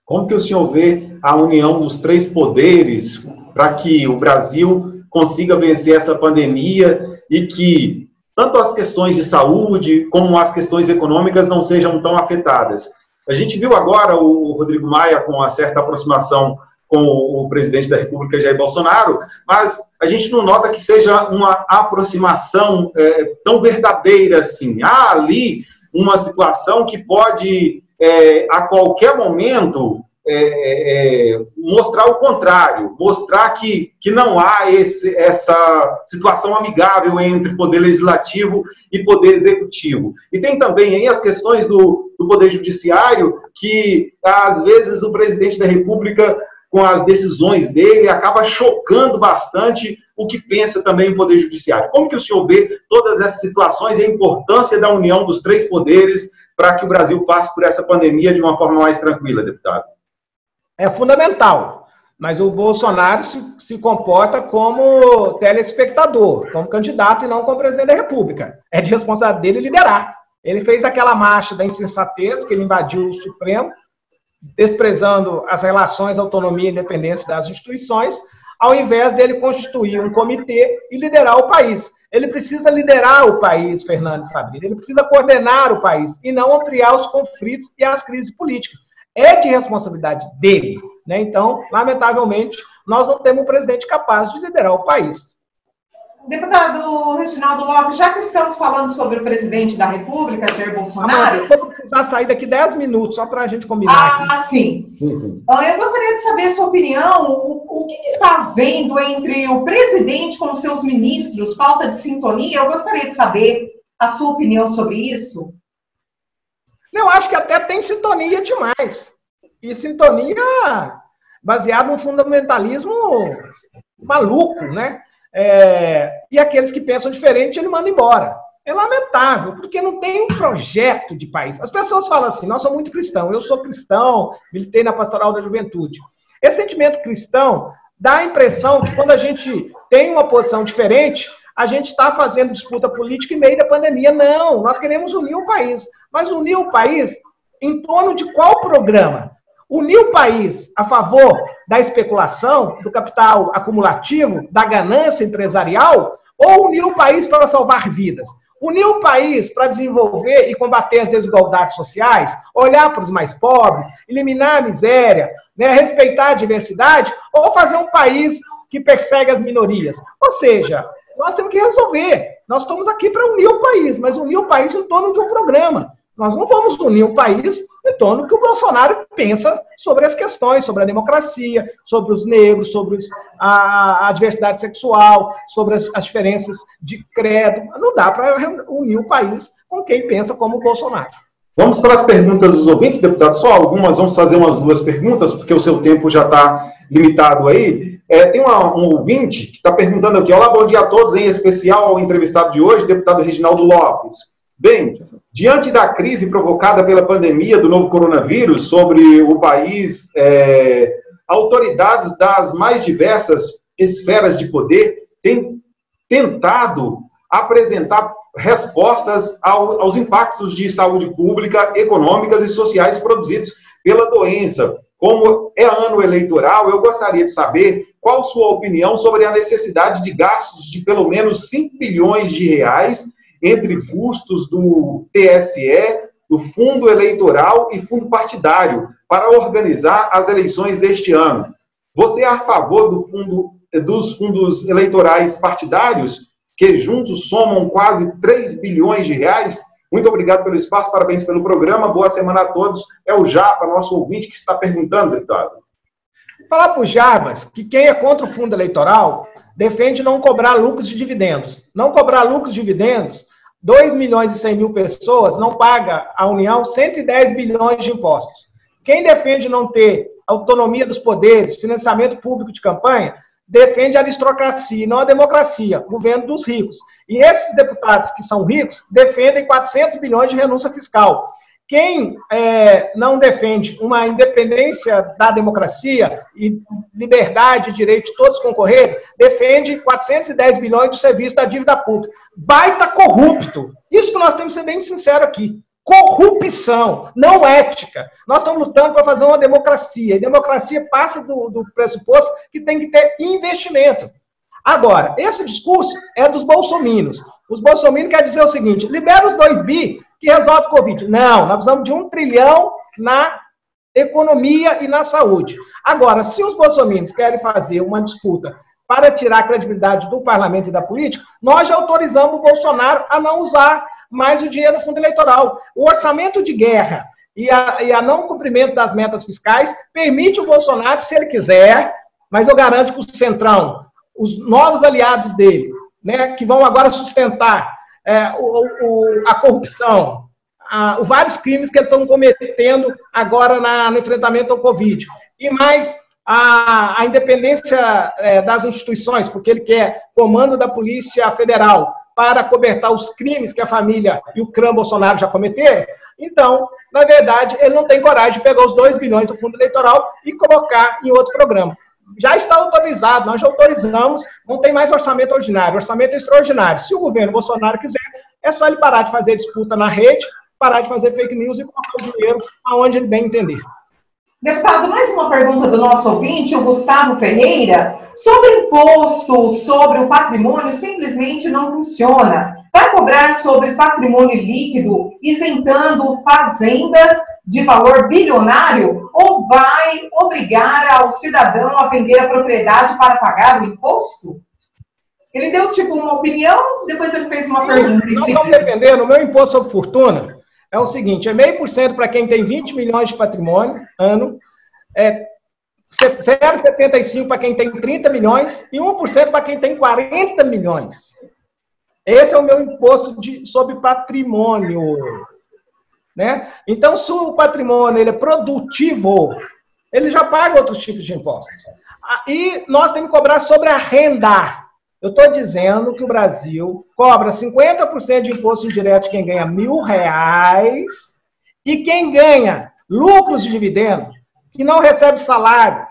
Como que o senhor vê a união dos três poderes para que o Brasil consiga vencer essa pandemia e que tanto as questões de saúde como as questões econômicas não sejam tão afetadas? A gente viu agora o Rodrigo Maia com uma certa aproximação com o presidente da República, Jair Bolsonaro, mas a gente não nota que seja uma aproximação tão verdadeira assim. Há ali uma situação que pode, a qualquer momento, mostrar o contrário, mostrar que não há essa situação amigável entre poder legislativo e poder executivo. E tem também aí as questões do poder judiciário, que às vezes o presidente da República, com as decisões dele, acaba chocando bastante o que pensa também o Poder Judiciário. Como que o senhor vê todas essas situações e a importância da união dos três poderes para que o Brasil passe por essa pandemia de uma forma mais tranquila, deputado? É fundamental, mas o Bolsonaro se comporta como telespectador, como candidato e não como presidente da República. É de responsabilidade dele liderar. Ele fez aquela marcha da insensatez, que ele invadiu o Supremo, desprezando as relações, autonomia e independência das instituições, ao invés dele constituir um comitê e liderar o país. Ele precisa liderar o país, Fernando Sabino, ele precisa coordenar o país e não ampliar os conflitos e as crises políticas. É de responsabilidade dele, né? Então, lamentavelmente, nós não temos um presidente capaz de liderar o país. Deputado Reginaldo Lopes, já que estamos falando sobre o presidente da República, Jair Bolsonaro... Eu vou precisar sair daqui 10 minutos, só para a gente combinar. Ah, sim. Sim. Eu gostaria de saber a sua opinião, o que está havendo entre o presidente com os seus ministros, falta de sintonia? Eu gostaria de saber a sua opinião sobre isso. Eu acho que até tem sintonia demais. E sintonia baseada num fundamentalismo maluco, né? E aqueles que pensam diferente, ele manda embora. É lamentável, porque não tem um projeto de país. As pessoas falam assim, nós somos muito cristãos, eu sou cristão, militei na Pastoral da Juventude. Esse sentimento cristão dá a impressão que quando a gente tem uma posição diferente, a gente está fazendo disputa política em meio da pandemia. Não, nós queremos unir o país. Mas unir o país em torno de qual programa? Unir o país a favor da especulação, do capital acumulativo, da ganância empresarial, ou unir o país para salvar vidas? Unir o país para desenvolver e combater as desigualdades sociais, olhar para os mais pobres, eliminar a miséria, né, respeitar a diversidade, ou fazer um país que persegue as minorias? Ou seja, nós temos que resolver. Nós estamos aqui para unir o país, mas unir o país em torno de um programa. Nós não vamos unir o país em torno do que o Bolsonaro pensa sobre as questões, sobre a democracia, sobre os negros, sobre a diversidade sexual, sobre as diferenças de credo. Não dá para unir o país com quem pensa como o Bolsonaro. Vamos para as perguntas dos ouvintes, deputado. Só algumas, vamos fazer umas 2 perguntas, porque o seu tempo já está limitado aí. Tem um ouvinte que está perguntando aqui. Olá, bom dia a todos, em especial ao entrevistado de hoje, deputado Reginaldo Lopes. Bem, diante da crise provocada pela pandemia do novo coronavírus sobre o país, autoridades das mais diversas esferas de poder têm tentado apresentar respostas aos impactos de saúde pública, econômicas e sociais produzidos pela doença. Como é ano eleitoral, eu gostaria de saber qual sua opinião sobre a necessidade de gastos de pelo menos 5 bilhões de reais entre custos do TSE, do fundo eleitoral e fundo partidário para organizar as eleições deste ano. Você é a favor dos fundos eleitorais partidários, que juntos somam quase 3 bilhões de reais? Muito obrigado pelo espaço, parabéns pelo programa, boa semana a todos. É o Japa, nosso ouvinte, que está perguntando, deputado. Falar para o Jarbas que quem é contra o fundo eleitoral defende não cobrar lucros de dividendos. Não cobrar lucros de dividendos, 2 milhões e 100 mil pessoas não paga a União 110 bilhões de impostos. Quem defende não ter autonomia dos poderes, financiamento público de campanha, defende a aristocracia, não a democracia, governo dos ricos. E esses deputados que são ricos defendem 400 bilhões de renúncia fiscal. Quem não defende uma independência da democracia e liberdade e direito de todos concorrerem, defende 410 bilhões do serviço da dívida pública. Baita corrupto. Isso que nós temos que ser bem sinceros aqui. Corrupção, não ética. Nós estamos lutando para fazer uma democracia. E democracia passa do pressuposto que tem que ter investimento. Agora, esse discurso é dos bolsominions. Os bolsominions querem dizer o seguinte: libera os 2 bi que resolve o Covid. Não, nós precisamos de 1 trilhão na economia e na saúde. Agora, se os bolsominions querem fazer uma disputa para tirar a credibilidade do parlamento e da política, nós já autorizamos o Bolsonaro a não usar mais o dinheiro do fundo eleitoral. O orçamento de guerra e a não cumprimento das metas fiscais permite o Bolsonaro, se ele quiser, mas eu garanto que o Centrão, os novos aliados dele, né, que vão agora sustentar a corrupção, os vários crimes que eles estão cometendo agora no enfrentamento ao Covid, e mais a independência das instituições, porque ele quer comando da Polícia Federal para cobertar os crimes que a família e o clã Bolsonaro já cometeram. Então, na verdade, ele não tem coragem de pegar os 2 bilhões do fundo eleitoral e colocar em outro programa. Já está autorizado, nós já autorizamos, não tem mais orçamento ordinário, orçamento extraordinário. Se o governo Bolsonaro quiser, é só ele parar de fazer disputa na rede, parar de fazer fake news e colocar o dinheiro aonde ele bem entender. Deputado, mais uma pergunta do nosso ouvinte, o Gustavo Ferreira. Sobre imposto sobre o patrimônio, simplesmente não funciona. Vai cobrar sobre patrimônio líquido, isentando fazendas de valor bilionário, ou vai obrigar ao cidadão a vender a propriedade para pagar o imposto? Ele deu, uma opinião, depois ele fez uma pergunta. Nós estamos defendendo o meu imposto sobre fortuna. É o seguinte, é 0,5% para quem tem 20 milhões de patrimônio, ano, 0,75% para quem tem 30 milhões e 1% para quem tem 40 milhões. Esse é o meu imposto sobre patrimônio. Né? Então, se o patrimônio ele é produtivo, ele já paga outros tipos de impostos. E nós temos que cobrar sobre a renda. Eu estou dizendo que o Brasil cobra 50% de imposto indireto de quem ganha R$1.000 e quem ganha lucros de dividendo, que não recebe salário,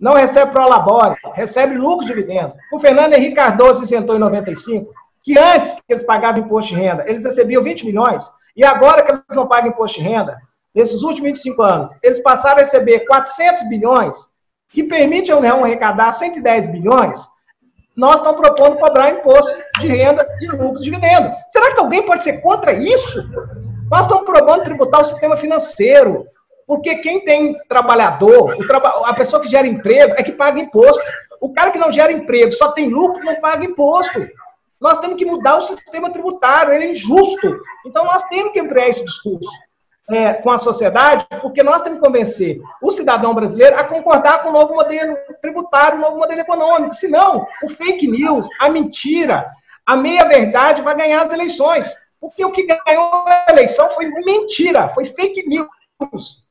não recebe prolabore, recebe lucros de dividendo. O Fernando Henrique Cardoso isentou em 95, que antes que eles pagavam imposto de renda, eles recebiam 20 milhões, e agora que eles não pagam imposto de renda, nesses últimos 25 anos, eles passaram a receber 400 bilhões, que permite a União arrecadar 110 bilhões, nós estamos propondo cobrar imposto de renda de lucro de dividendo. Será que alguém pode ser contra isso? Nós estamos propondo tributar o sistema financeiro, porque quem tem trabalhador, a pessoa que gera emprego é que paga imposto. O cara que não gera emprego, só tem lucro, não paga imposto. Nós temos que mudar o sistema tributário, ele é injusto. Então nós temos que ampliar esse discurso com a sociedade, porque nós temos que convencer o cidadão brasileiro a concordar com o novo modelo tributário, o novo modelo econômico. Senão, o fake news, a mentira, a meia-verdade vai ganhar as eleições. Porque o que ganhou a eleição foi mentira, foi fake news.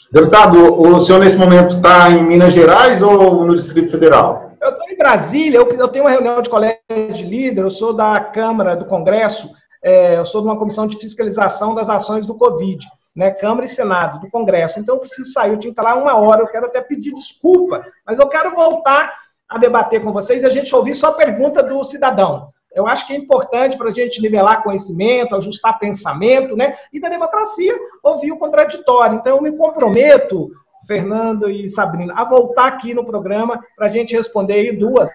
Deputado, o senhor nesse momento está em Minas Gerais ou no Distrito Federal? Eu estou em Brasília, eu tenho uma reunião de colégio de líder, eu sou da Câmara, do Congresso, eu sou de uma comissão de fiscalização das ações do Covid. né, Câmara e Senado, do Congresso. Então, eu preciso sair, eu tinha que estar lá 1 hora, eu quero até pedir desculpa, mas eu quero voltar a debater com vocês e a gente ouvir só a pergunta do cidadão. Eu acho que é importante para a gente nivelar conhecimento, ajustar pensamento, né? E da democracia, ouvir o contraditório. Então, eu me comprometo, Fernando e Sabrina, a voltar aqui no programa para a gente responder aí 2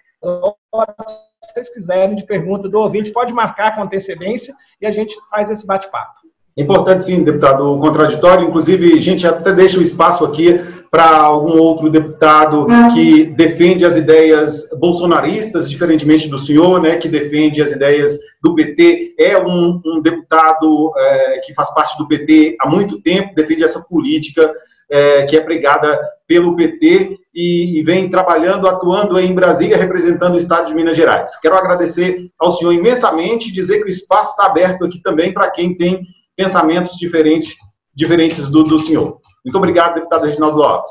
horas, se vocês quiserem, de pergunta do ouvinte. Pode marcar com antecedência e a gente faz esse bate-papo. Importante, sim, deputado, o contraditório. Inclusive, a gente até deixa o espaço aqui para algum outro deputado que defende as ideias bolsonaristas, diferentemente do senhor, né, que defende as ideias do PT. É um deputado que faz parte do PT há muito tempo, defende essa política que é pregada pelo PT e vem trabalhando, atuando em Brasília, representando o estado de Minas Gerais. Quero agradecer ao senhor imensamente e dizer que o espaço está aberto aqui também para quem tem pensamentos diferentes do senhor. Muito obrigado, deputado Reginaldo Lopes.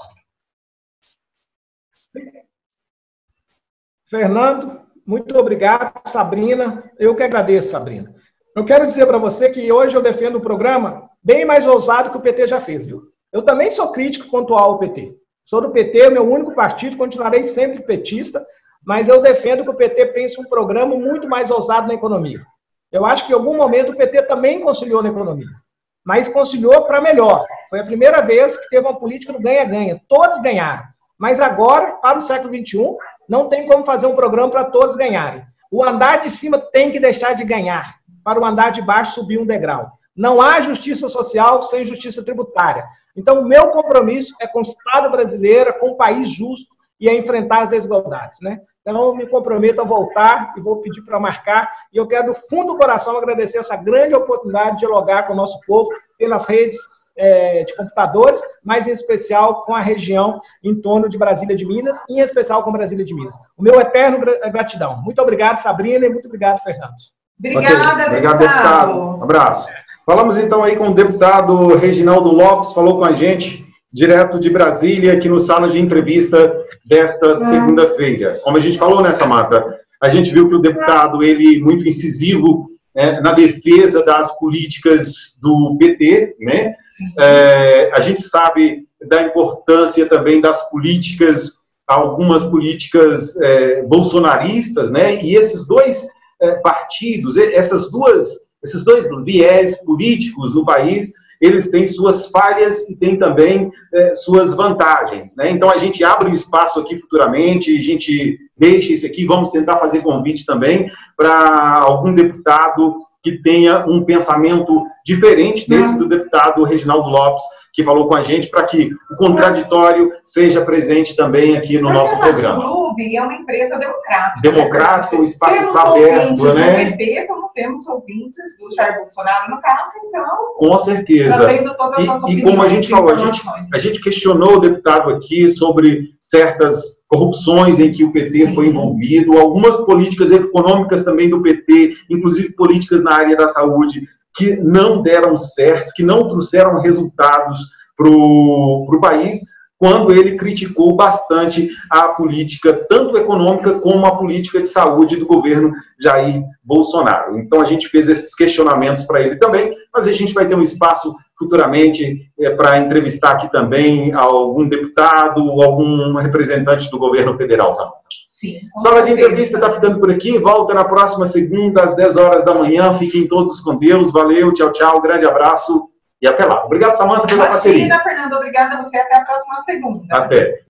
Fernando, muito obrigado. Sabrina, eu que agradeço, Sabrina. Eu quero dizer para você que hoje eu defendo um programa bem mais ousado que o PT já fez, viu? Eu também sou crítico pontual ao PT. Sou do PT, meu único partido, continuarei sempre petista, mas eu defendo que o PT pense um programa muito mais ousado na economia. Eu acho que em algum momento o PT também conciliou na economia, mas conciliou para melhor. Foi a primeira vez que teve uma política do ganha-ganha. Todos ganharam. Mas agora, para o século XXI, não tem como fazer um programa para todos ganharem. O andar de cima tem que deixar de ganhar, para o andar de baixo subir um degrau. Não há justiça social sem justiça tributária. Então, o meu compromisso é com o Estado brasileiro, com o país justo e a enfrentar as desigualdades, né? Então, eu me comprometo a voltar e vou pedir para marcar. E eu quero, do fundo do coração, agradecer essa grande oportunidade de dialogar com o nosso povo pelas redes de computadores, mas em especial com a região em torno de Brasília de Minas, e em especial com Brasília de Minas. O meu eterno gratidão. Muito obrigado, Sabrina, e muito obrigado, Fernando. Obrigada, okay. Obrigado, deputado. Abraço. Falamos então aí com o deputado Reginaldo Lopes, falou com a gente direto de Brasília, aqui no sala de entrevista desta segunda-feira. Como a gente falou, né, Samanta? A gente viu que o deputado, ele muito incisivo na defesa das políticas do PT, né? A gente sabe da importância também das políticas, algumas políticas bolsonaristas, né? E esses dois partidos, esses dois viés políticos no país, eles têm suas falhas e têm também suas vantagens, né? Então, a gente abre um espaço aqui futuramente, a gente deixa isso aqui, vamos tentar fazer convite também para algum deputado que tenha um pensamento diferente desse do deputado Reginaldo Lopes, que falou com a gente, para que o contraditório seja presente também aqui no nosso programa. O Clube é uma empresa democrática. Democrática, o espaço está aberto, né? Do PT, como temos ouvintes do Jair Bolsonaro no caso, então... Com certeza. E como a gente falou, a gente questionou o deputado aqui sobre certas corrupções em que o PT foi envolvido, algumas políticas econômicas também do PT, inclusive políticas na área da saúde, que não deram certo, que não trouxeram resultados para o país, quando ele criticou bastante a política, tanto econômica como a política de saúde do governo Jair Bolsonaro. Então, a gente fez esses questionamentos para ele também, mas a gente vai ter um espaço futuramente para entrevistar aqui também algum deputado, algum representante do governo federal, Samanta. Sim. Sala de entrevista está ficando por aqui, volta na próxima segunda, às 10 horas da manhã. Fiquem todos com Deus, valeu, tchau, tchau, grande abraço e até lá. Obrigado, Samanta, pela parceria. Fernando, obrigada a você, até a próxima segunda. Até.